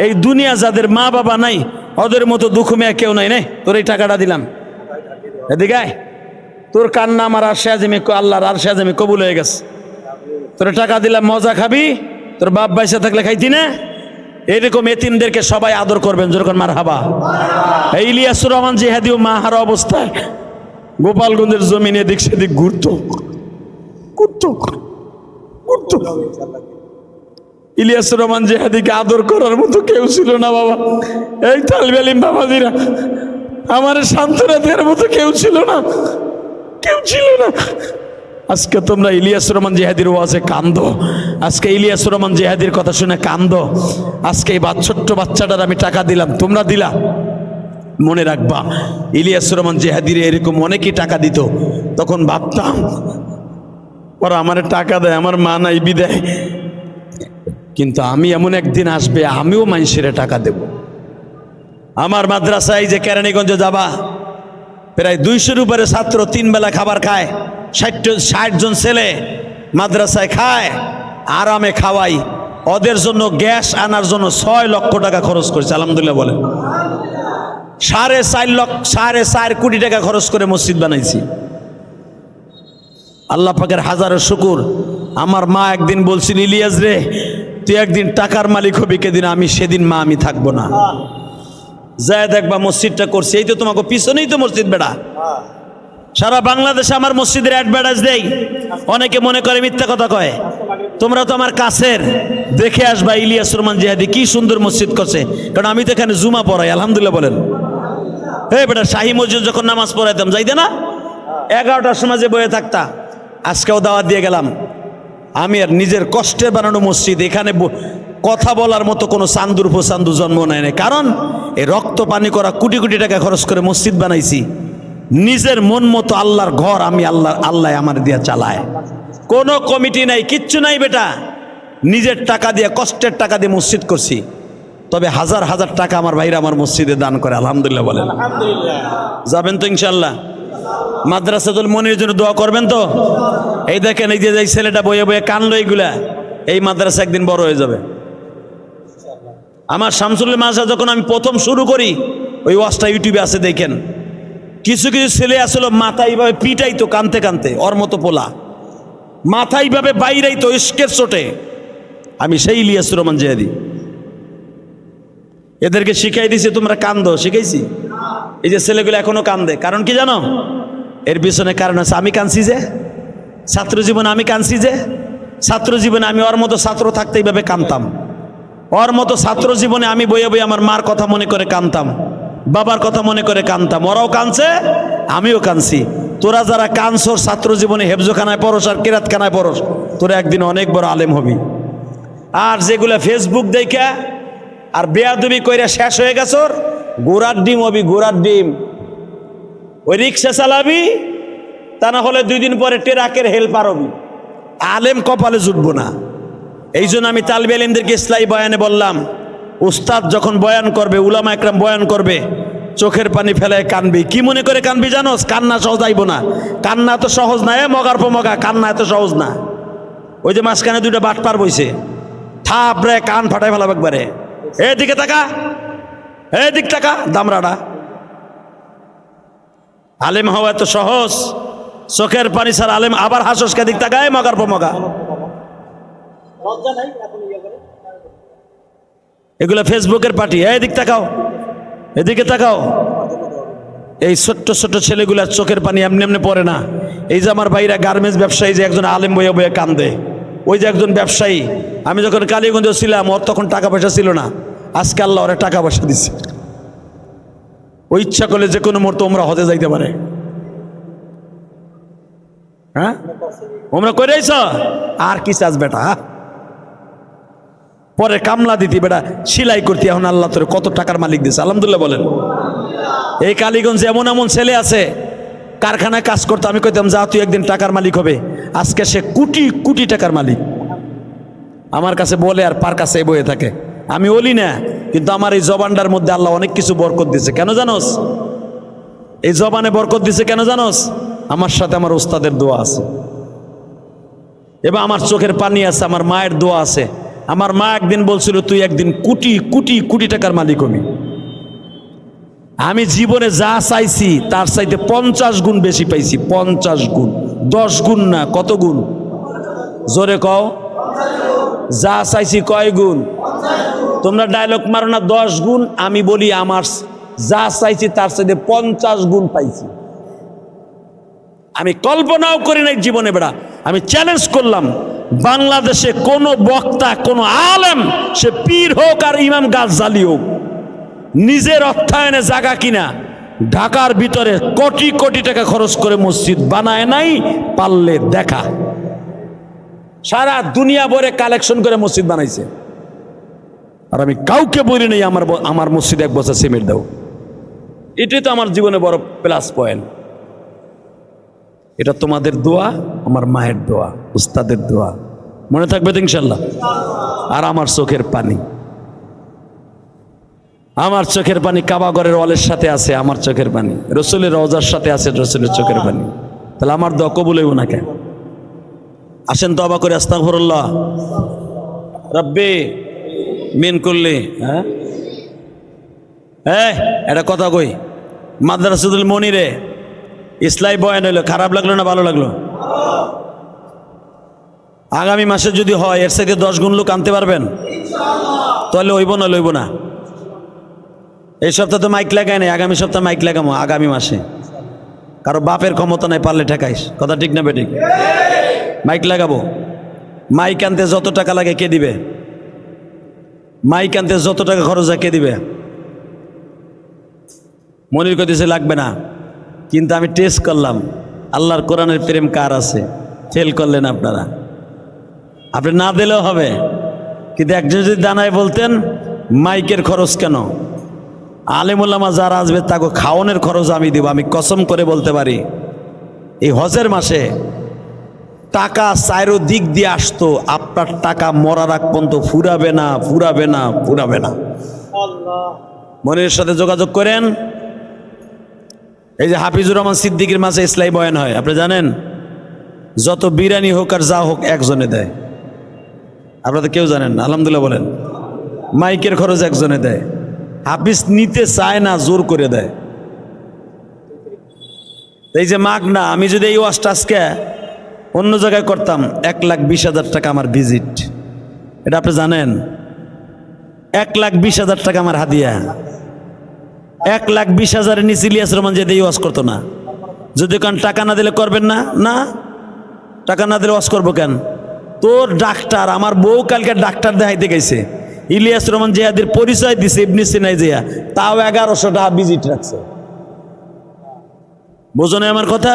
এই দুনিয়া যাদের মা বাবা নাই, ওদের মতো দুঃখ মেয়ে কেউ নাই। নেই, তোর এই টাকাটা দিলাম, এদিকে আয়। তোর কান্না আমার আরশে আযমে, আল্লাহর আরশে আযমে কবুল হয়ে গেছে। তোর টাকা দিলাম, মজা খাবি, তোর বাপ বাইসা থাকলে খাইতি না। এরকম এতিমদেরকে সবাই আদর করবেন, যেরকম মারহাবা। এই ইলিয়াসুর রহমান জিহাদিও মা হারা অবস্থায় গোপালগঞ্জের জমিনে এদিক সেদিক ঘুরতো। ইলিয়াসুর রহমান জিহাদিকে আদর করার মতো কেউ ছিল না বাবা। এই তালবে ইলম বাবাজিরা, আমার সান্ত্বনা দেওয়ার মতো কেউ ছিল না, কেউ ছিল না। আজকে তোমরা ইলিয়াসুর রহমান জিহাদির ওয়াজে কান্দো, আজকে ইলিয়াসুর রহমান জিহাদির কথা শুনে কান্দো। আজকে এই ছোট্ট বাচ্চাটার আমি টাকা দিলাম, তোমরা দিলা। মনে রাখবা, ইলিয়াসুর রহমান জিহাদির এরকম অনেকেই টাকা দিত, তখন ভাবতাম ওরা আমার টাকা দেয়, আমার মা নাই বিদায়। কিন্তু আমি এমন একদিন আসবে, আমিও মানুষের টাকা দেব, আমার মাদ্রাসায় যে কেরানীগঞ্জে যাবা, প্রায় 200-এর উপরে ছাত্র 3 বেলা খাবার খায়, 60 জন ছেলে মাদ্রাসায় খায়, আরামে খাওয়াই। ওদের জন্য গ্যাস আনার জন্য 6 লক্ষ টাকা খরচ করেছে, আলহামদুলিল্লাহ বলেন। 4.5 কোটি টাকা খরচ করে মসজিদ বানাইছি। আল্লাহ পাকের হাজারো শুকুর। আমার মা একদিন বলছিল, ইলিয়াস রে তুই একদিন টাকার মালিক হবি, কেদিন আমি সেদিন মা আমি থাকবো না, যায় দেখবা মসজিদটা করছি। এই তো তোমাকে পিছনেই তো মসজিদ বেড়া, সারা বাংলাদেশে আমার মসজিদের অ্যাডভার্টাইজ দেই। অনেকে মনে করে মিথ্যা কথা কয়, তোমরা তো আমার কাছের, দেখে আসবা ইলিয়াস রহমান জিহাদি কি সুন্দর মসজিদ করছে, কারণ আমি তো এখানে জুমা পড়াই, আলহামদুলিল্লাহ বলেন। হ্যাঁ বেটা, শাহী মসজিদ যখন নামাজ পড়াইতাম যাইতে না, 11টার সময় যে বয়ে থাকতা। আজকেও দাওয়াত দিয়ে গেলাম, আমি আর নিজের কষ্টে বানানো মসজিদ, এখানে কথা বলার মতো কোনো চান্দুর ফোসান্দু জন্ম নেয় না, কারণ এই রক্ত পানি করা কোটি কোটি টাকা খরচ করে মসজিদ বানাইছি। নিজের মন মতো আল্লাহর ঘর আমি আল্লাহ আমার দিয়া চালায়, কোনো কমিটি নাই, কিচ্ছু নাই বেটা। নিজের টাকা দিয়ে, কষ্টের টাকা দিয়ে মসজিদ করছি। তবে হাজার হাজার টাকা আমার ভাইরা আমার মসজিদে দান করে, আলহামদুলিল্লাহ বলেন। যাবেন তো ইনশাল্লাহ? মাদ্রাসাতুল মনির জন্য দোয়া করবেন তো? এই দেখেন, এই যে ছেলেটা বয়ে বয়ে কানলো, এইগুলা এই মাদ্রাসা একদিন বড় হয়ে যাবে। আমার শামসুল মাদ্রাসা যখন আমি প্রথম শুরু করি, ওই ওয়াজটা ইউটিউবে আছে, দেখেন। কিছু কিছু ছেলে আসলে মাথা এইভাবে পিটাইতো কানতে কানতে, ওর মতো পোলা মাথা এইভাবে বাইরেই তো ইস্কের চোটে। আমি সেই ইলিয়াস রহমান জিহাদি, এদেরকে শিখাই দিছি, তোমরা কান্দো, শিখাইছি। এই যে ছেলেগুলো এখনো কান্দে, কারণ কি জানো? এর পিছনে কারণ আছে, আমি কাঁদছি যে ছাত্র জীবনে, আমি কাঁদছি যে ছাত্র জীবনে, আমি ওর মতো ছাত্র থাকতে এইভাবে কাঁদতাম। ওর মতো ছাত্র জীবনে আমি বইয়ে বইয়ে আমার মার কথা মনে করে কাঁদতাম, বাবার কথা মনে করে কাঁদতাম। ওরাও কাঁদছে, আমিও কাঁদছি। তোরা যারা কাঁদছর ছাত্র জীবনে, হেফজোখানায় পড়স আর কেরাতখানায় পড়স, তোরা একদিন অনেক বড় আলেম হবি। আর যেগুলা ফেসবুক দেখা আর বেয়াদবি কইরা শেষ হয়ে গেছর, গোড়ার ডিম হবি, গোড়ার ডিম। ওই রিক্সা চালাবি, তা না হলে 2 দিন পরে ট্রাকের হেল্পার হবি, আলেম কপালে জুটবো না। এই জন্য আমি তালবে আলিমদেরকে ইসলামী বয়ানে বললাম, উস্তাদ যখন বয়ান করবে, উলামা একরাম বয়ান করবে, চোখের পানি ফেলায় কানবি। কি মনে করে কানবি জানোস? কান্না সহজ আইব না, কান্না তো সহজ না। মগার পমগা, কান্না এত সহজ না। ওই যে মাঝখানে 2টা বাটপার বইছে, থাপড়ে কান ফাটাই ফেলাবে একবারে। এদিকে তাকা, এদিক টাকা, দামরাটা। আলেম হওয়া এত সহজ? চোখের পানি স্যার আলেম, আবার হাসস কেদিক তাকায়, মগার পমগা। এগুলো ফেসবুকের পার্টি। এদিক তাকাও, এদিকে তাকাও। এই ছোট্ট ছোট্ট ছেলেগুলার চোখের পানি এমনি এমনি পড়ে না। এই যে আমার ভাইরা গার্মেন্টস ব্যবসায়ী, যে একজন আলেম বইয়ে বইয়ে কান্দে, ওই যে একজন ব্যবসায়ী, আমি যখন কালীগঞ্জ ছিলাম, ওর তখন টাকা পয়সা ছিল না, আজকে আল্লাহ ওরা টাকা পয়সা দিচ্ছে। ওই ইচ্ছা করলে যে কোনো মুহূর্তে ওমরা হতে যাইতে পারে। হ্যাঁ, ওমরা করে আইছ, আর কি চাস বেটা? পরে কামলা দিতি বেটা, সিলাই করতি, এখন আল্লাহ তোর কত টাকার মালিক দিছে, আলহামদুলিল্লাহ বলেন। এই কালীগঞ্জে এমন এমন ছেলে আছে, কারখানায় কাজ করতো, আমি কইতাম যা তুই একদিন টাকার মালিক হবে, আজকে সে কোটি কোটি টাকার মালিক। আমার কাছে বলে আর পার কাছে বয়ে থাকে। আমি বলি না, কিন্তু আমার এই জবানটার মধ্যে আল্লাহ অনেক কিছু বরকত দিছে। কেন জানোস? এই জবানে বরকত দিছে কেন জানোস? আমার সাথে আমার ওস্তাদের দোয়া আছে, এবার আমার চোখের পানি আছে, আমার মায়ের দোয়া আছে। আমার মা একদিন বলছিল, তুই একদিন কোটি কোটি কোটি টাকার মালিক হবি। আমি জীবনে যা চাইছি তার চাইতে 50 গুণ বেশি পাইছি, 50 গুণ, 10 গুণ না, কত গুণ? জোরে কও। যা চাইছি কয় গুণ? তোমরা ডায়লগ মারো না 10 গুণ, আমি বলি আমার যা চাইছি তার চাইতে 50 গুণ পাইছি। আমি কল্পনাও করি নাই জীবনে বেড়া। আমি চ্যালেঞ্জ করলাম, বাংলাদেশে কোন বক্তা, কোন আলেম, সে পীর হোক আর ইমাম গাজ্জালি হোক, নিজের অর্থায়নে জায়গা কিনা ঢাকার ভিতরে কোটি কোটি টাকা খরচ করে মসজিদ বানায় নাই, পারলে দেখা। সারা দুনিয়া ভরে কালেকশন করে মসজিদ বানাইছে। আর আমি কাউকে বলি নাই আমার মসজিদ 1 বছর সিমেন্ট দাও। এটাই তো আমার জীবনে বড় প্লাস পয়েন্ট। এটা তোমাদের দোয়া, আমার মায়ের দোয়া, উস্তাদের দোয়া, মনে থাকবে তো ইনশাল্লাহ। আর আমার চোখের পানি। আমার চোখের পানি কাবাগরের ওয়ালের সাথে আছে, আমার চোখের পানি রসুলের রওজার সাথে আছে, রসুলের চোখের পানি। তাহলে আমার দোয়া কবুল হইব না কেন? আসেন তওবা করে আস্তাগফিরুল্লাহ রব্বি মিন কুল্লি। হ্যাঁ এটা কথা কই, মাদ্রাসাতুল মনিরে ইসলাই বয়ান হইলো, খারাপ লাগলো না ভালো লাগলো? আগামী মাসে যদি হয় এর সাথে 10 গুণ লোক আনতে পারবেন? তাহলে হইব না লইব না? এই সপ্তাহে তো মাইক লাগাই নাই, আগামী সপ্তাহে মাইক লাগামো আগামী মাসে। কারো বাপের ক্ষমতা নাই, পারলে ঠেকাইস। কথা ঠিক না বেঠিক? মাইক লাগাবো। মাইক আনতে যত টাকা লাগে কে দিবে? মাইক আনতে যত টাকা খরচ হয় কে দিবে? মনির কইতেছে লাগবে না, কিন্তু আমি টেস্ট করলাম আল্লাহর কোরআনের প্রেম কার আছে। ফেল করলেন আপনারা। আপনি না দিলেও হবে, কিন্তু একজন যদি দানায় বলতেন মাইকের খরচ কেন, আলেমুল্লামা যারা আসবে তাকে খাওয়ানোর খরচ আমি দিব। আমি কসম করে বলতে পারি এই হজের মাসে টাকা চাইরো দিক দিয়ে আসতো, আপনার টাকা মরার আগ পর্যন্ত ফুরাবে না, ফুরাবে না, ফুরাবে না। মনিরের সাথে যোগাযোগ করেন। এই যে হাফিজুর রহমান সিদ্দিকীর মাঝে ইসলাই বয়ান হয়, আপনি জানেন? যত বিরানি হোক আর যা হোক একজনে দেয়। আপনারা কেউ জানেন না? আলহামদুলিল্লাহ বলেন। মাইকের খরচ একজনে দেয়। হাফিজ নিতে চায় না, জোর করে দেয়। এই যে মাগ না, আমি যদি এই ওয়াজটা আজকে অন্য জায়গায় করতাম 1,20,000 টাকা আমার ভিজিট, এটা আপনি জানেন? 1,20,000 টাকা আমার হাদিয়া। 1,20,000 নিচে ইলিয়াস রহমান যে এই ওয়াজ করতো না। যদি কারণ টাকা না দিলে করবেন না, না টাকা না দিলে ওয়াজ করবো কেন? তোর ডাক্তার, আমার বউ কালকে ডাক্তার দেখাইতে গেছে, ইলিয়াস রহমান জিয়াদের পরিচয় দিছে ইবনে সিনাই জিয়া, তাও 1100 টাকা ভিজিট রাখছে। বোঝো না আমার কথা?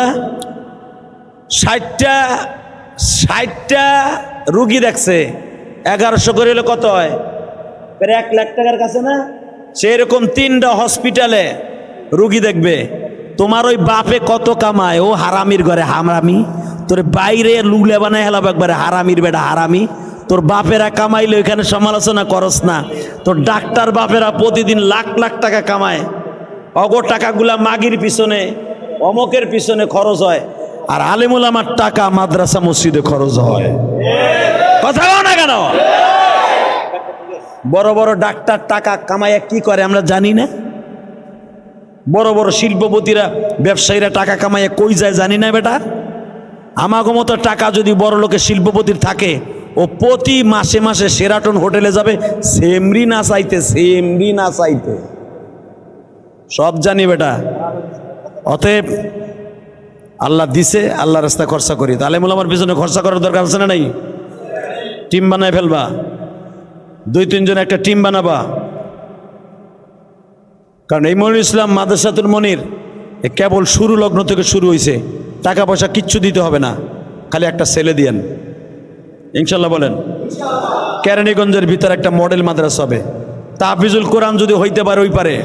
60টা রুগী দেখছে, 1100 করে হলে কত হয়? 1 লাখ টাকার কাছে না? সেরকম 3টা হসপিটালে রুগী দেখবে। তোমার ওই বাপে কত কামায়, ও হারামির ঘরে হারামি, তোর বাইরে লুলে বানায় হেলাব একবারে, হারামির বেটা হারামি। তোর বাপেরা কামাইলে ওইখানে সমালোচনা করস না। তোর ডাক্তার বাপেরা প্রতিদিন লাখ লাখ টাকা কামায়, অগর টাকাগুলা মাগির পিছনে অমকের পিছনে খরচ হয়, আর আলেমুল আমার টাকা মাদ্রাসা মসজিদে খরচ হয়। কথা বল না কেন? বড় বড় ডাক্তার টাকা কামায় কি করে আমরা জানি না? বড় বড় শিল্পপতিরা ব্যবসায়ীরা টাকা কামায় কই যায় জানি না বেটা? আমাগো মতো টাকা যদি বড় লোকের শিল্পপতির থাকে, ও প্রতি মাসে মাসে সেরাটন হোটেলে যাবে, সেমরি না চাইতে, সেমরি না চাইতে। সব জানি বেটা। অতএব আল্লাহ দিছে, আল্লাহ রাস্তা খরচা করি। আলেমুল আমার পিছনে খরচা করার দরকার আছে না নাই? টিম বানায় ফেলবা, 2-3 জন একটা টিম বানাবা। কারণ এই মনির ইসলাম মাদ্রাসাতুল মনির কেবল শুরু লগ্ন থেকে শুরু হয়েছে। টাকা পয়সা কিচ্ছু দিতে হবে না, খালি একটা ছেলে দিয়েন ইনশাল্লাহ। বলেন কেরানীগঞ্জের ভিতরে একটা মডেল মাদ্রাসা হবে। তাহফিজুল কোরআন যদি হইতে পারে ওই পারে,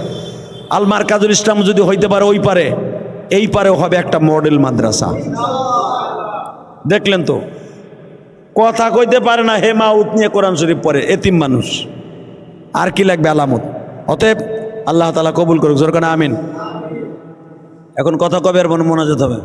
আল মারকাজুল ইসলাম যদি হইতে পারে ওই পারে, এই পারেও হবে একটা মডেল মাদ্রাসা। দেখলেন তো, কথা কইতে পারে না, হেমাউত নিয়ে কোরআন শরীফ পড়ে, এতিম মানুষ, আর কি লাগবে আলামত। অতএব আল্লাহ তাআলা কবুল করুক, জোর করে আমিন। এখন কথা কবে আর মোনাজাত হবে?